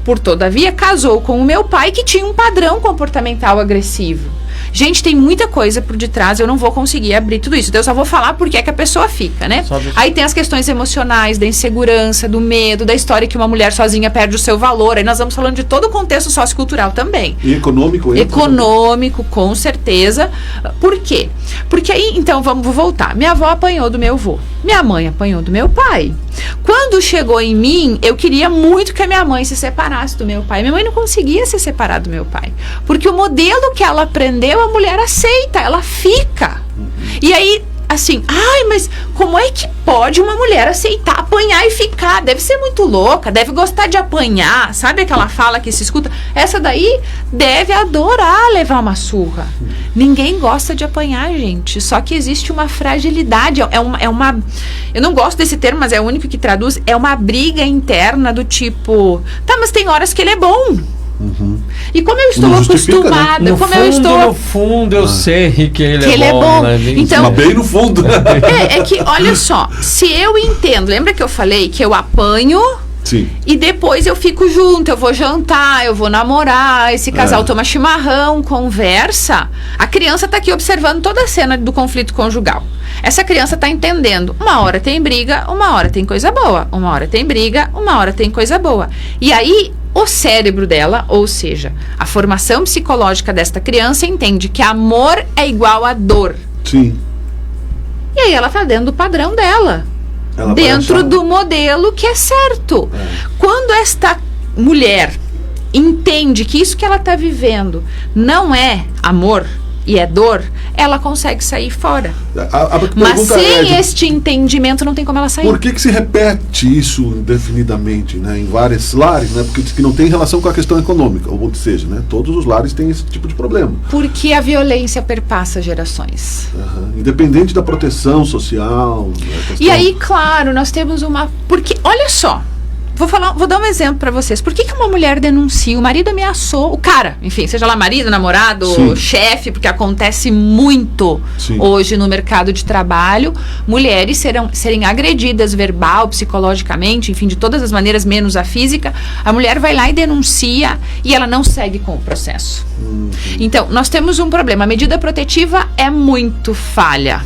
por todavia, casou com o meu pai, que tinha um padrão comportamental agressivo. Gente, tem muita coisa por detrás, eu não vou conseguir abrir tudo isso. Então eu só vou falar porque é que a pessoa fica, né? Aí tem as questões emocionais, da insegurança, do medo, da história que uma mulher sozinha perde o seu valor. Aí nós vamos falando de todo o contexto sociocultural também. E econômico? Econômico, com certeza. Por quê? Porque aí, então, vou voltar. Minha avó apanhou do meu avô. Minha mãe apanhou do meu pai. Quando chegou em mim, eu queria muito que a minha mãe se separasse do meu pai. Minha mãe não conseguia se separar do meu pai. Porque o modelo que ela aprendeu, a mulher aceita, ela fica. E aí, assim, ai, mas como é que pode uma mulher aceitar apanhar e ficar? Deve ser muito louca, deve gostar de apanhar. Sabe aquela fala que se escuta? Essa daí deve adorar levar uma surra. Ninguém gosta de apanhar, gente. Só que existe uma fragilidade. É uma eu não gosto desse termo, mas é o único que traduz. É uma briga interna do tipo, tá, mas tem horas que ele é bom. E como eu estou acostumada, né? No fundo eu sei que ele é bom. Né? Então, mas bem no fundo. É que, olha só, se eu entendo, lembra que eu falei que eu apanho? Sim. E depois eu fico junto, eu vou jantar, eu vou namorar, esse casal toma chimarrão, conversa. A criança tá aqui observando toda a cena do conflito conjugal. Essa criança tá entendendo, uma hora tem briga, uma hora tem coisa boa, uma hora tem briga, uma hora tem coisa boa. E aí o cérebro dela, ou seja, a formação psicológica desta criança entende que amor é igual a dor. Sim. E aí ela tá dentro do padrão dela. Ela Dentro do modelo que é certo. Quando esta mulher entende que isso que ela está vivendo não é amor e é dor, ela consegue sair fora. Mas sem este entendimento não tem como ela sair. Por que se repete isso indefinidamente, né, em vários lares, né? Porque diz que não tem relação com a questão econômica, ou seja, né, todos os lares têm esse tipo de problema. Porque a violência perpassa gerações. Independente da proteção social. E aí, claro, nós temos uma... Porque, olha só, vou dar um exemplo pra vocês. Por que uma mulher denuncia? O marido ameaçou, o cara, enfim, seja lá marido, namorado, chefe, porque acontece muito hoje no mercado de trabalho, mulheres serem agredidas verbal, psicologicamente, enfim, de todas as maneiras, menos a física. A mulher vai lá e denuncia e ela não segue com o processo. Então, nós temos um problema. A medida protetiva é muito falha.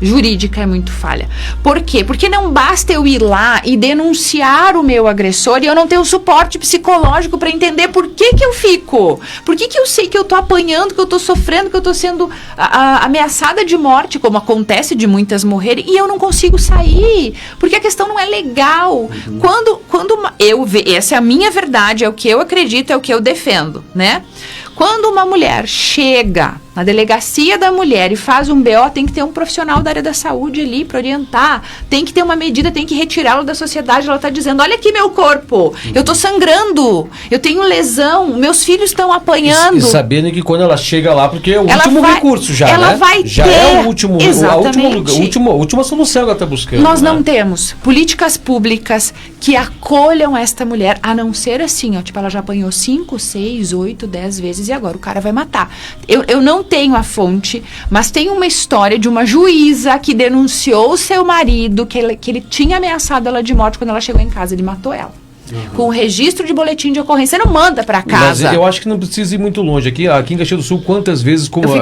Jurídica é muito falha. Por quê? Porque não basta eu ir lá e denunciar o meu agressor e eu não tenho suporte psicológico para entender por que eu fico. Por que eu sei que eu tô apanhando, que eu tô sofrendo, que eu tô sendo ameaçada de morte, como acontece de muitas morrerem, e eu não consigo sair, porque a questão não é legal. Essa é a minha verdade, é o que eu acredito, é o que eu defendo, né? Quando uma mulher chega na delegacia da mulher e faz um BO, tem que ter um profissional da área da saúde ali para orientar, tem que ter uma medida, tem que retirá-lo da sociedade. Ela está dizendo, olha aqui meu corpo, eu estou sangrando, eu tenho lesão, meus filhos estão apanhando. E sabendo que quando ela chega lá, porque é o último recurso já, ela né? Vai já ter, é o último, exatamente. a última solução que ela está buscando. Nós não temos políticas públicas que acolham esta mulher, a não ser assim, ó, tipo, ela já apanhou 5, 6, 8, 10 vezes e agora o cara vai matar. Eu não tenho a fonte, mas tem uma história de uma juíza que denunciou o seu marido, que ele tinha ameaçado ela de morte quando ela chegou em casa, ele matou ela. Com o registro de boletim de ocorrência, você não manda pra casa. Mas eu acho que não precisa ir muito longe. Aqui em Caxias do Sul, quantas vezes, como ou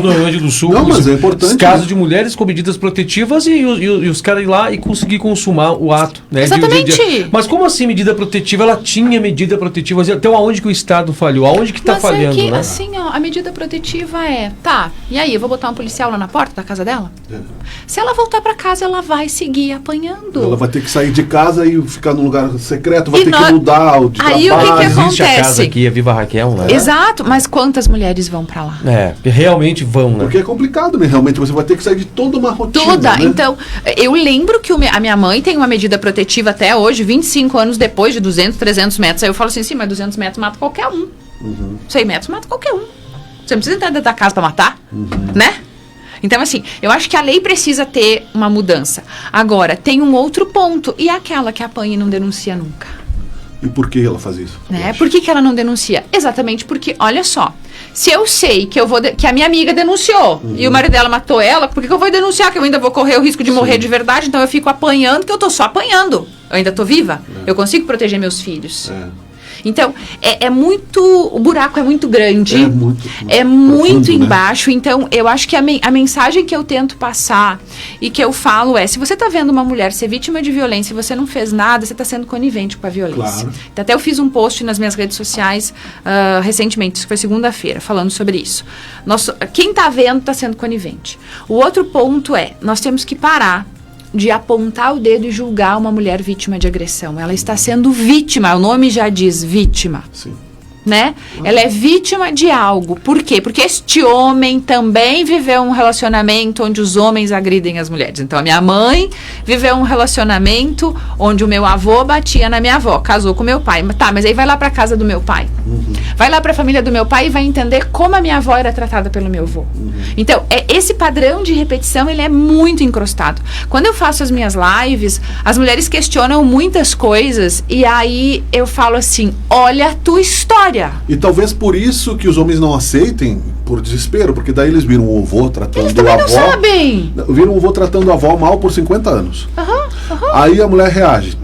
no Rio Grande do Sul, não, mas é importante, casos de mulheres com medidas protetivas e os caras ir lá e conseguir consumar o ato. Né, exatamente. Mas como assim medida protetiva? Ela tinha medida protetiva. Então aonde que o Estado falhou? Aonde que está falhando? Mas é que, né? assim, ó, a medida protetiva é, tá, e aí, eu vou botar um policial lá na porta da casa dela? Se ela voltar pra casa, ela vai seguir apanhando. Ela vai ter que sair de casa e ficar num lugar secreto, vai ter que mudar o de aí trabalho. O que Existe acontece? A casa aqui, a Viva Raquel, né? Exato, mas quantas mulheres vão pra lá? Realmente vão, né? Porque é complicado, né? Realmente você vai ter que sair de toda uma rotina. Toda. Né? Então, eu lembro que a minha mãe tem uma medida protetiva até hoje, 25 anos depois de 200, 300 metros. Aí eu falo assim, sim, mas 200 metros mata qualquer um. 100 metros mata qualquer um. Você não precisa entrar dentro da casa pra matar, né? Então, assim, eu acho que a lei precisa ter uma mudança. Agora, tem um outro ponto. E aquela que apanha e não denuncia nunca? E por que ela faz isso? Né? Por que ela não denuncia? Exatamente porque, olha só, se eu sei que que a minha amiga denunciou e o marido dela matou ela, por que eu vou denunciar? Que eu ainda vou correr o risco de morrer de verdade, então eu fico apanhando, que eu tô só apanhando. Eu ainda tô viva. Eu consigo proteger meus filhos. Então, o buraco é muito grande, é muito profundo, embaixo, né? Então eu acho que a mensagem que eu tento passar e que eu falo é, se você está vendo uma mulher ser vítima de violência e você não fez nada, você está sendo conivente com a violência. Claro. Então, até eu fiz um post nas minhas redes sociais recentemente, isso foi segunda-feira, falando sobre isso. Quem está vendo está sendo conivente. O outro ponto é, nós temos que parar de apontar o dedo e julgar uma mulher vítima de agressão. Ela está sendo vítima, o nome já diz vítima. Sim. né? Ela é vítima de algo. Por quê? Porque este homem também viveu um relacionamento onde os homens agridem as mulheres. Então, a minha mãe viveu um relacionamento onde o meu avô batia na minha avó, casou com meu pai. Tá, mas aí vai lá pra casa do meu pai. Vai lá pra família do meu pai e vai entender como a minha avó era tratada pelo meu avô. Então, esse padrão de repetição, ele é muito encrostado. Quando eu faço as minhas lives, as mulheres questionam muitas coisas e aí eu falo assim, olha a tua história. E talvez por isso que os homens não aceitem, por desespero, porque daí eles viram o avô tratando Eles a também avó. não sabem. Viram o avô tratando a avó mal por 50 anos. Aí a mulher reage.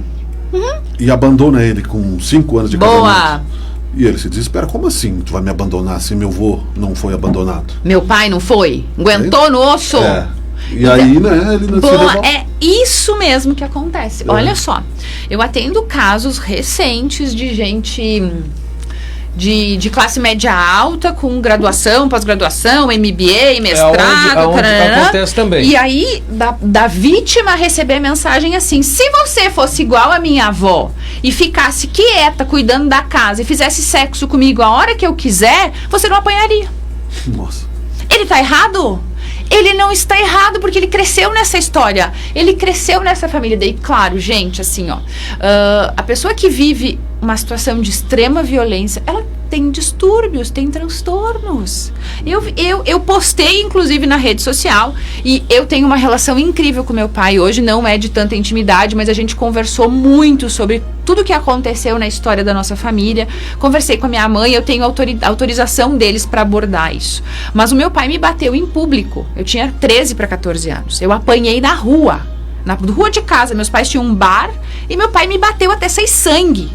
E abandona ele com 5 anos de Boa. casamento. E ele se desespera. Como assim tu vai me abandonar se meu avô não foi abandonado? Meu pai não foi? Aguentou no osso? É. E Então, aí, né, ele não se boa, revolta. é isso mesmo que acontece. Olha só, eu atendo casos recentes de gente de classe média alta, com graduação, pós-graduação, MBA, mestrado, aonde tarará. acontece também. E aí, da vítima receber mensagem assim, se você fosse igual a minha avó e ficasse quieta, cuidando da casa e fizesse sexo comigo a hora que eu quiser, você não apanharia. Nossa. Ele tá errado? Ele não está errado porque ele cresceu nessa história. Ele cresceu nessa família. Daí, claro, gente, assim, ó. A pessoa que vive uma situação de extrema violência, ela tem distúrbios, tem transtornos. Eu postei, inclusive, na rede social, e eu tenho uma relação incrível com meu pai. Hoje não é de tanta intimidade, mas a gente conversou muito sobre tudo que aconteceu na história da nossa família. Conversei com a minha mãe, eu tenho autorização deles para abordar isso. Mas o meu pai me bateu em público. Eu tinha 13 para 14 anos. Eu apanhei na rua de casa. Meus pais tinham um bar e meu pai me bateu até sair sangue.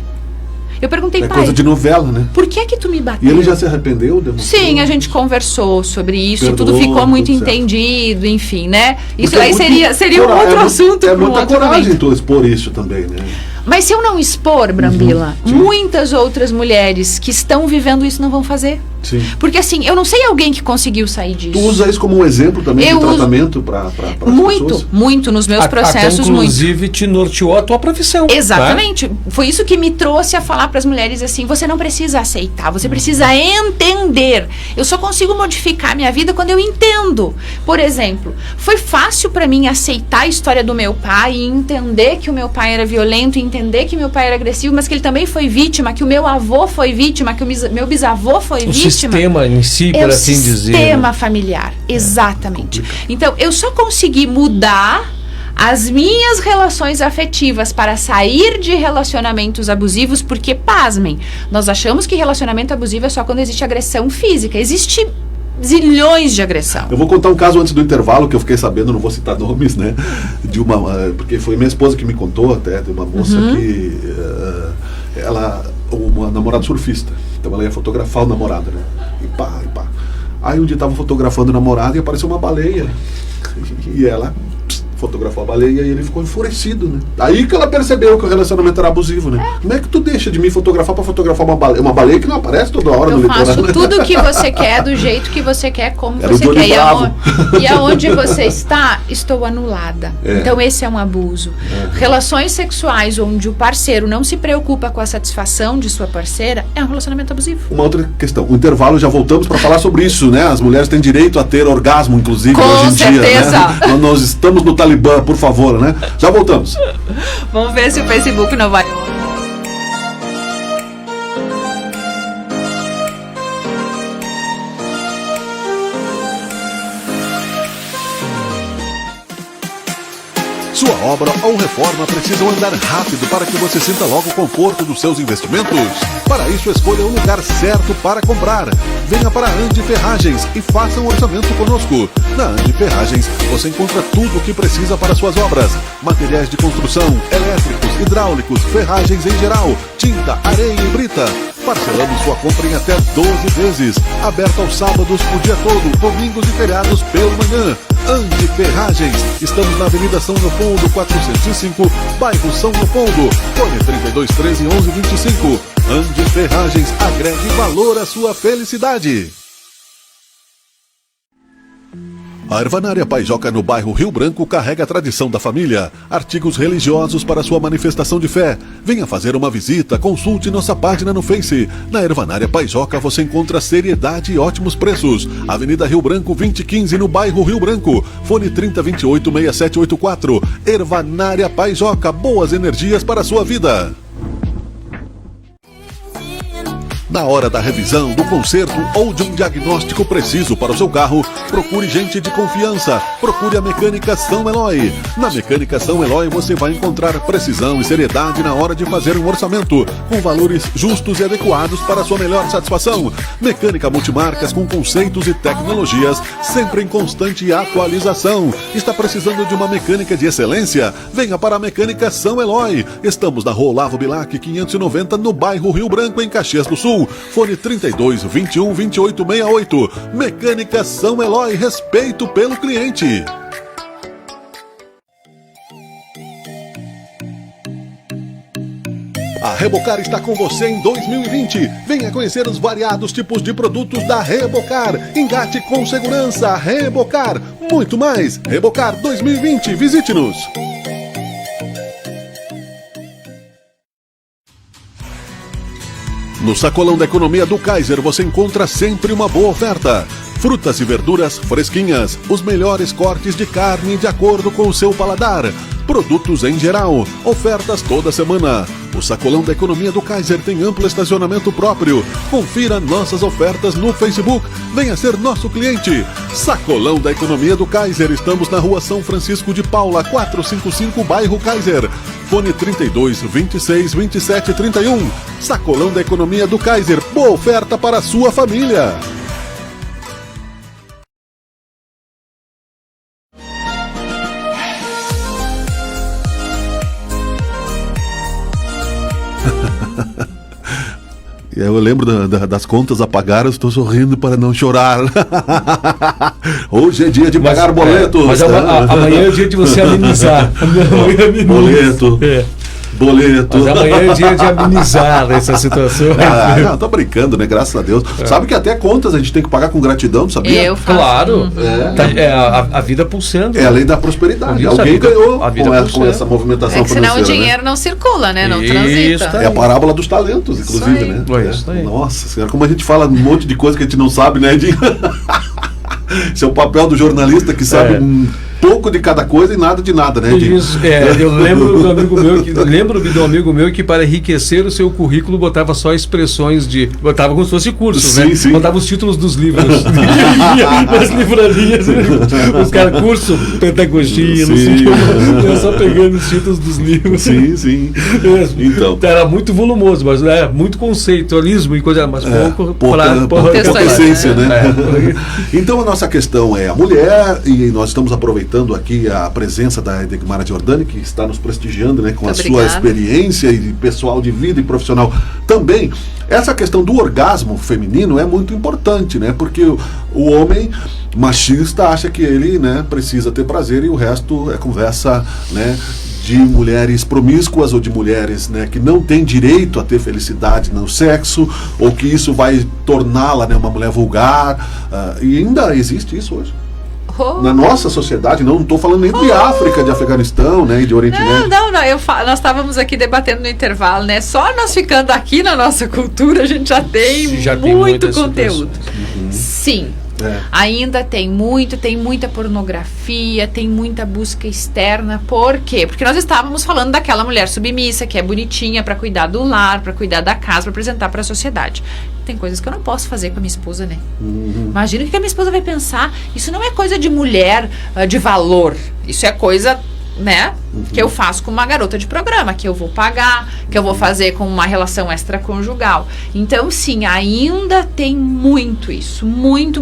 Eu perguntei, pai, Coisa de novela, né? por que tu me bateu? E ele já se arrependeu? Demonstrou? Sim, a gente conversou sobre isso, Perdoou, tudo ficou muito tudo certo. entendido, enfim, né? Isso Porque aí seria um outro assunto. É pra um muita outro coragem momento. tu expor isso também, né? Mas se eu não expor, Brambila, muitas outras mulheres que estão vivendo isso não vão fazer. Sim. Porque assim, eu não sei alguém que conseguiu sair disso. Tu usa isso como um exemplo também Eu de uso tratamento para as pessoas? Muito nos meus processos, até, muito. inclusive, te norteou a tua profissão. Exatamente. Foi isso que me trouxe a falar para as mulheres assim, você não precisa aceitar, você precisa entender. Eu só consigo modificar minha vida quando eu entendo. Por exemplo, foi fácil para mim aceitar a história do meu pai e entender que o meu pai era violento, entender que meu pai era agressivo, mas que ele também foi vítima, que o meu avô foi vítima, que o meu bisavô foi vítima. O sistema em si, por assim dizer. É o sistema familiar, exatamente. Então, eu só consegui mudar as minhas relações afetivas para sair de relacionamentos abusivos, porque, pasmem, nós achamos que relacionamento abusivo é só quando existe agressão física. Existe zilhões de agressão. Eu vou contar um caso antes do intervalo que eu fiquei sabendo, não vou citar nomes, né? De uma, porque foi minha esposa que me contou até, de uma moça que uma namorada surfista. Então ela ia fotografar o namorado, né? E pá. Aí um dia tava fotografando o namorado e apareceu uma baleia. E ela fotografou a baleia e ele ficou enfurecido, né? Aí que ela percebeu que o relacionamento era abusivo, né? Como é que tu deixa de me fotografar pra fotografar uma baleia que não aparece toda hora no Eu litoral? faço né? tudo o que você quer, do jeito que você quer, como Era o você Johnny quer. Bravo. E aonde você está, estou anulada. Então esse é um abuso. Relações sexuais onde o parceiro não se preocupa com a satisfação de sua parceira é um relacionamento abusivo. Uma outra questão, o intervalo, já voltamos para falar sobre isso, né? As mulheres têm direito a ter orgasmo, inclusive, Com hoje em certeza. dia, né? Nós estamos no Talibã, por favor, né? Já voltamos. Vamos ver se o Facebook não vai... Sua obra ou reforma precisam andar rápido para que você sinta logo o conforto dos seus investimentos? Para isso, escolha o lugar certo para comprar. Venha para a Andi Ferragens e faça um orçamento conosco. Na Andi Ferragens, você encontra tudo o que precisa para suas obras. Materiais de construção, elétricos, hidráulicos, ferragens em geral, tinta, areia e brita. Parcelamos sua compra em até 12 vezes. Aberta aos sábados o dia todo, domingos e feriados pela manhã. Andi Ferragens. Estamos na Avenida São Leopoldo, 405, bairro São Leopoldo. Fone 3213-1125. Andi Ferragens, agregue valor à sua felicidade. A Ervanária Paijoca no bairro Rio Branco carrega a tradição da família, artigos religiosos para sua manifestação de fé. Venha fazer uma visita, consulte nossa página no Face. Na Ervanária Paijoca você encontra seriedade e ótimos preços. Avenida Rio Branco 2015 no bairro Rio Branco. Fone 3028-6784. Ervanária Paijoca, boas energias para a sua vida. Na hora da revisão, do conserto ou de um diagnóstico preciso para o seu carro, procure gente de confiança. Procure a Mecânica São Eloy. Na Mecânica São Eloy você vai encontrar precisão e seriedade na hora de fazer um orçamento, com valores justos e adequados para a sua melhor satisfação. Mecânica multimarcas com conceitos e tecnologias sempre em constante atualização. Está precisando de uma mecânica de excelência? Venha para a Mecânica São Eloy. Estamos na Rua Olavo Bilac 590 no bairro Rio Branco, em Caxias do Sul. Fone 32 21 28 68. Mecânica São Eloy, respeito pelo cliente. A Rebocar está com você em 2020. Venha conhecer os variados tipos de produtos da Rebocar. Engate com segurança. Rebocar. Muito mais. Rebocar 2020. Visite-nos. No sacolão da economia do Kaiser você encontra sempre uma boa oferta. Frutas e verduras fresquinhas, os melhores cortes de carne de acordo com o seu paladar. Produtos em geral, ofertas toda semana. O sacolão da economia do Kaiser tem amplo estacionamento próprio. Confira nossas ofertas no Facebook. Venha ser nosso cliente. Sacolão da economia do Kaiser. Estamos na Rua São Francisco de Paula, 455, bairro Kaiser. Fone 32 26 27 31. Sacolão da economia do Kaiser. Boa oferta para a sua família. Eu lembro das contas a pagar, eu estou sorrindo para não chorar. Hoje é dia de pagar boletos. Mas amanhã é dia de você amenizar. Boleto. Boleto. Mas amanhã é dia de amenizar essa situação. Não, tô brincando, né? Graças a Deus. Sabe que até contas a gente tem que pagar com gratidão, sabia? Eu faço. Claro. A vida pulsando. É a lei da prosperidade. Isso, alguém ganhou com essa movimentação financeira. Senão o dinheiro não circula, né? Não transita. É a parábola dos talentos, inclusive, né? Isso aí. Nossa senhora, como a gente fala um monte de coisa que a gente não sabe, né, Edinho? Esse é o papel do jornalista que sabe pouco de cada coisa e nada de nada, né, Edinho? Isso, eu lembro do amigo meu que para enriquecer o seu currículo botava só expressões botava como se fosse cursos, né? Sim. Botava os títulos dos livros. Nas livrarias, os caras, curso, Pentagostinha, não sei o que, eu só pegando os títulos dos livros. Sim. Então. Era muito volumoso, mas muito conceitualismo e coisa, mas pouca essência, né? Então a nossa questão é a mulher, e nós estamos aproveitando aqui a presença da Edegmara Giordani, que está nos prestigiando, né, com a sua experiência e pessoal de vida e profissional também. Essa questão do orgasmo feminino é muito importante, né, porque o homem machista acha que ele, né, precisa ter prazer e o resto é conversa, né, de mulheres promíscuas ou de mulheres, né, que não têm direito a ter felicidade no sexo, ou que isso vai torná-la, né, uma mulher vulgar, e ainda existe isso hoje. Na nossa sociedade, não estou falando nem de África, de Afeganistão, né, e de Oriente Médio. Não, nós estávamos aqui debatendo no intervalo, né? Só nós ficando aqui na nossa cultura, a gente já tem muito conteúdo. Sim. Ainda tem muita pornografia, tem muita busca externa. Por quê? Porque nós estávamos falando daquela mulher submissa, que é bonitinha para cuidar do lar, para cuidar da casa, para apresentar para a sociedade. Tem coisas que eu não posso fazer com a minha esposa, né? Imagina o que a minha esposa vai pensar. Isso não é coisa de mulher de valor. Isso é coisa, né, que eu faço com uma garota de programa, que eu vou pagar, que eu vou fazer com uma relação extraconjugal. Então, sim, ainda tem muito isso, muito,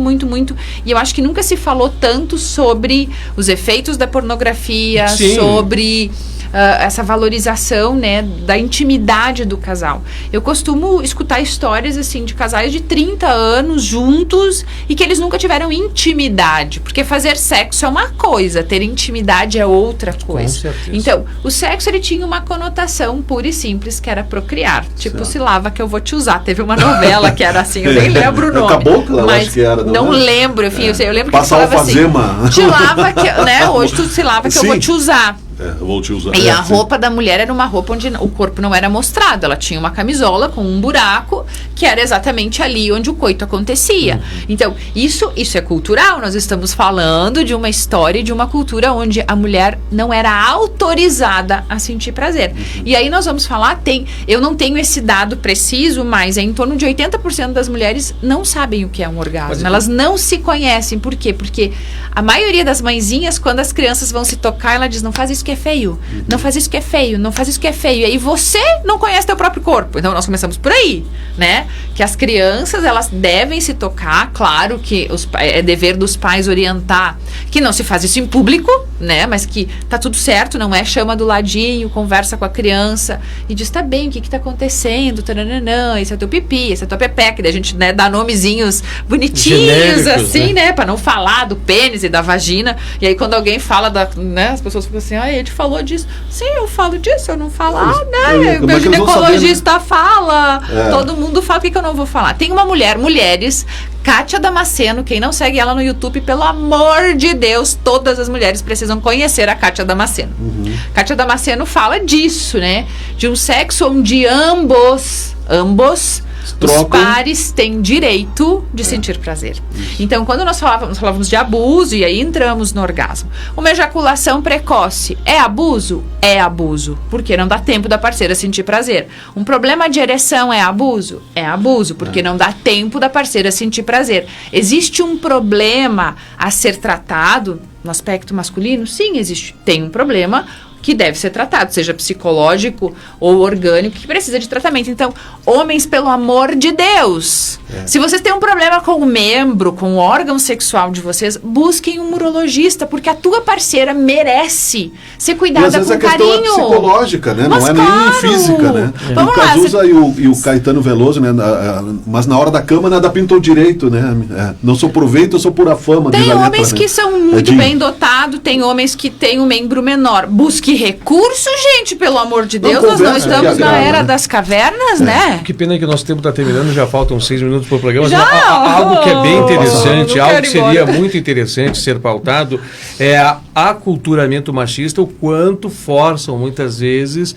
e eu acho que nunca se falou tanto sobre os efeitos da pornografia, sobre essa valorização, né, da intimidade do casal. Eu costumo escutar histórias assim de casais de 30 anos juntos e que eles nunca tiveram intimidade, porque fazer sexo é uma coisa, ter intimidade é outra coisa. Com certeza. Então, o sexo ele tinha uma conotação pura e simples, que era procriar. Tipo, se lava que eu vou te usar. Teve uma novela que era assim, eu nem lembro o nome. Cabocla, mas acho que era. não lembro, enfim, eu lembro que Passar ele falava alfazema. assim, te lava que, né, hoje tu se lava que eu vou te usar. Eu vou te usar. E a roupa da mulher era uma roupa onde o corpo não era mostrado. Ela tinha uma camisola com um buraco, que era exatamente ali onde o coito acontecia. Então, isso é cultural. Nós estamos falando de uma história, de uma cultura onde a mulher não era autorizada a sentir prazer. E aí nós vamos falar, eu não tenho esse dado preciso, mas em torno de 80% das mulheres não sabem o que é um orgasmo. Elas não se conhecem. Por quê? Porque a maioria das mãezinhas, quando as crianças vão se tocar, ela diz, não faz isso que é feio, não faz isso que é feio, não faz isso que é feio. E aí você não conhece teu próprio corpo. Então nós começamos por aí, né? Que as crianças, elas devem se tocar. Claro que é dever dos pais orientar que não se faz isso em público, né? Mas que tá tudo certo, não é? Chama do ladinho, conversa com a criança e diz, tá bem, o que tá acontecendo? Taranã, esse é teu pipi, esse é tua pepeca. Daí a gente, né, dá nomezinhos bonitinhos, genéricos, assim, né? Pra não falar do pênis e da vagina. E aí quando alguém fala né, as pessoas ficam assim, ele falou disso. Sim, eu falo disso, eu não falo. Né? Meu ginecologista fala. Todo mundo fala, por que eu não vou falar? Tem uma mulheres, Kátia Damasceno, quem não segue ela no YouTube, pelo amor de Deus, todas as mulheres precisam conhecer a Kátia Damasceno. Kátia Damasceno fala disso, né? De um sexo onde ambos os pares têm direito de sentir prazer. Então, quando nós falávamos de abuso, e aí entramos no orgasmo. Uma ejaculação precoce é abuso? É abuso, porque não dá tempo da parceira sentir prazer. Um problema de ereção é abuso? É abuso, porque não dá tempo da parceira sentir prazer. Existe um problema a ser tratado no aspecto masculino? Sim, existe. Tem um problema que deve ser tratado, seja psicológico ou orgânico, que precisa de tratamento. Então, homens, pelo amor de Deus, se vocês têm um problema com o membro, com o órgão sexual de vocês, busquem um urologista, porque a tua parceira merece ser cuidada com carinho. É psicológica, né? Mas não é claro, nem física, né? Vamos o Cazuza e o Caetano Veloso, né? Mas na hora da cama nada pintou direito, né? Não sou por veito, eu sou por a fama. Tem homens que são muito bem dotados, tem homens que têm um membro menor. Busque recurso, gente, pelo amor de Deus. Nós não estamos na era das cavernas, né? Que pena que o nosso tempo está terminando, já faltam 6 minutos para o programa. Já? Algo que é bem interessante, algo que seria muito interessante ser pautado é aculturamento machista, o quanto forçam muitas vezes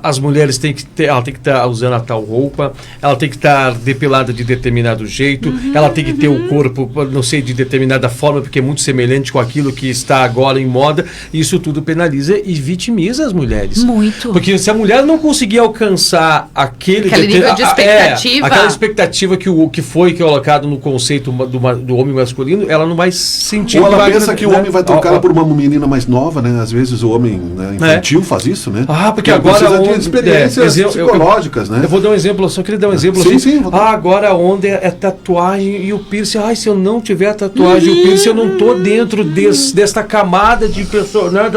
as mulheres ela tem que estar usando a tal roupa, ela tem que estar depilada de determinado jeito, ela tem que ter o corpo, não sei, de determinada forma, porque é muito semelhante com aquilo que está agora em moda. Isso tudo penaliza e vitimiza as mulheres. Muito. Porque se a mulher não conseguir alcançar aquele nível de expectativa, aquela expectativa que foi colocado no conceito do homem masculino, ela não vai sentir. Ou ela pensa que o homem vai trocar por uma menina mais nova, né? Às vezes o homem, né, infantil faz isso, né? Porque agora precisa de experiências psicológicas, né? Eu vou dar um exemplo, só queria dar um exemplo. Sim. Agora a onda é tatuagem e o piercing. Se eu não tiver a tatuagem e o piercing, eu não tô dentro desta camada de pessoas, né?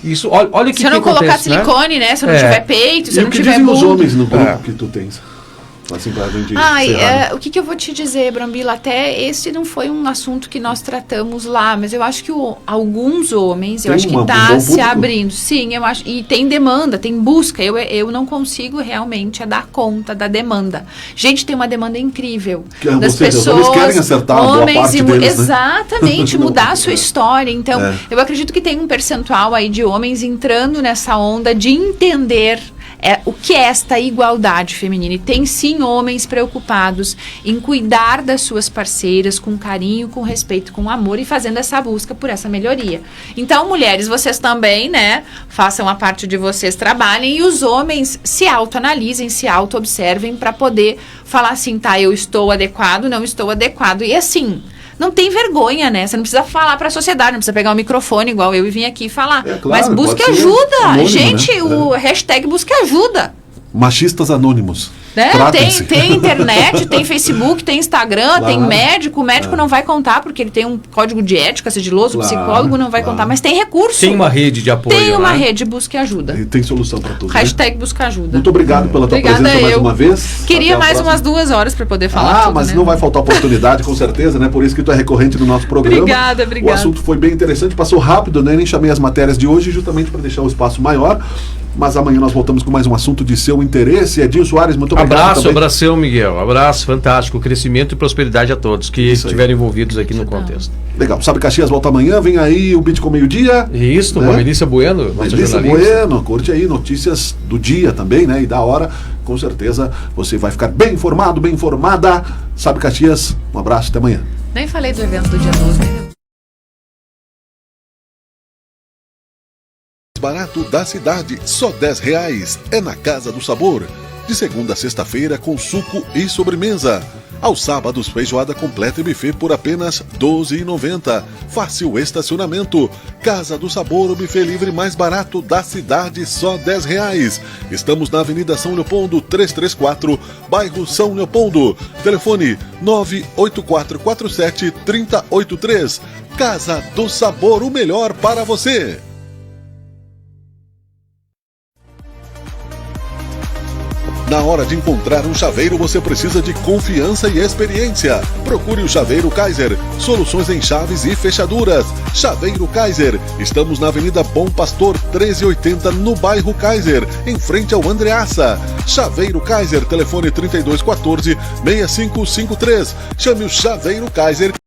Isso, olha que se eu não colocar silicone, né? Se eu não tiver peito, se eu não tiver bunda. Os homens no grupo que tu tens? Assim, o que eu vou te dizer, Brambila? Até esse não foi um assunto que nós tratamos lá, mas eu acho que alguns homens, eu acho que está se abrindo. Sim, eu acho. E tem demanda, tem busca. Eu não consigo realmente dar conta da demanda. Gente, tem uma demanda incrível das pessoas. Eles querem acertar homens boa parte deles, exatamente, mudar a sua história. Então, eu acredito que tem um percentual aí de homens entrando nessa onda de entender o que é esta igualdade feminina. E tem sim homens preocupados em cuidar das suas parceiras com carinho, com respeito, com amor e fazendo essa busca por essa melhoria. Então, mulheres, vocês também, né, façam a parte de vocês, trabalhem, e os homens se autoanalisem, se auto-observem para poder falar assim, eu estou adequado, não estou adequado. E assim, não tem vergonha, né? Você não precisa falar para a sociedade, não precisa pegar o microfone igual eu e vir aqui falar. Claro, mas busque ajuda. Anônimo, gente, né? O hashtag busque ajuda. Machistas anônimos. Né? Tratem-se. Tem internet, tem Facebook, tem Instagram, tem médico. O médico não vai contar porque ele tem um código de ética sigiloso, o psicólogo não vai contar, mas tem recurso. Tem uma rede de apoio. Tem uma rede, busque ajuda. E tem solução para tudo. Hashtag busca ajuda. Muito obrigado pela tua presença mais uma vez. Queria mais umas 2 horas para poder falar tudo, mas né? não vai faltar oportunidade, com certeza, né? Por isso que tu é recorrente no nosso programa. Obrigada. O assunto foi bem interessante, passou rápido, né? Nem chamei as matérias de hoje justamente para deixar o espaço maior. Mas amanhã nós voltamos com mais um assunto de seu interesse. Edinho Soares, muito obrigado. Abração, Miguel. Abraço, fantástico. Crescimento e prosperidade a todos que estiverem envolvidos aqui no contexto. Legal. Sabe Caxias volta amanhã, vem aí o Bitcoin meio-dia. Isso, né? Com a Melissa Bueno, nossa Melissa jornalista. Bueno, curte aí notícias do dia também, né? E da hora. Com certeza você vai ficar bem informado, bem informada. Sabe Caxias, um abraço, até amanhã. Nem falei do evento do dia 12, né? Barato da cidade, só R$10. É na Casa do Sabor. De segunda a sexta-feira com suco e sobremesa. Aos sábados, feijoada completa e buffet por apenas R$ 12,90. Fácil estacionamento. Casa do Sabor, o buffet livre mais barato da cidade, só R$10. Estamos na Avenida São Leopoldo, 334, bairro São Leopoldo. Telefone 98447-3083. Casa do Sabor, o melhor para você. Na hora de encontrar um chaveiro, você precisa de confiança e experiência. Procure o Chaveiro Kaiser. Soluções em chaves e fechaduras. Chaveiro Kaiser. Estamos na Avenida Bom Pastor, 1380, no bairro Kaiser, em frente ao Andreassa. Chaveiro Kaiser, telefone 3214-6553. Chame o Chaveiro Kaiser.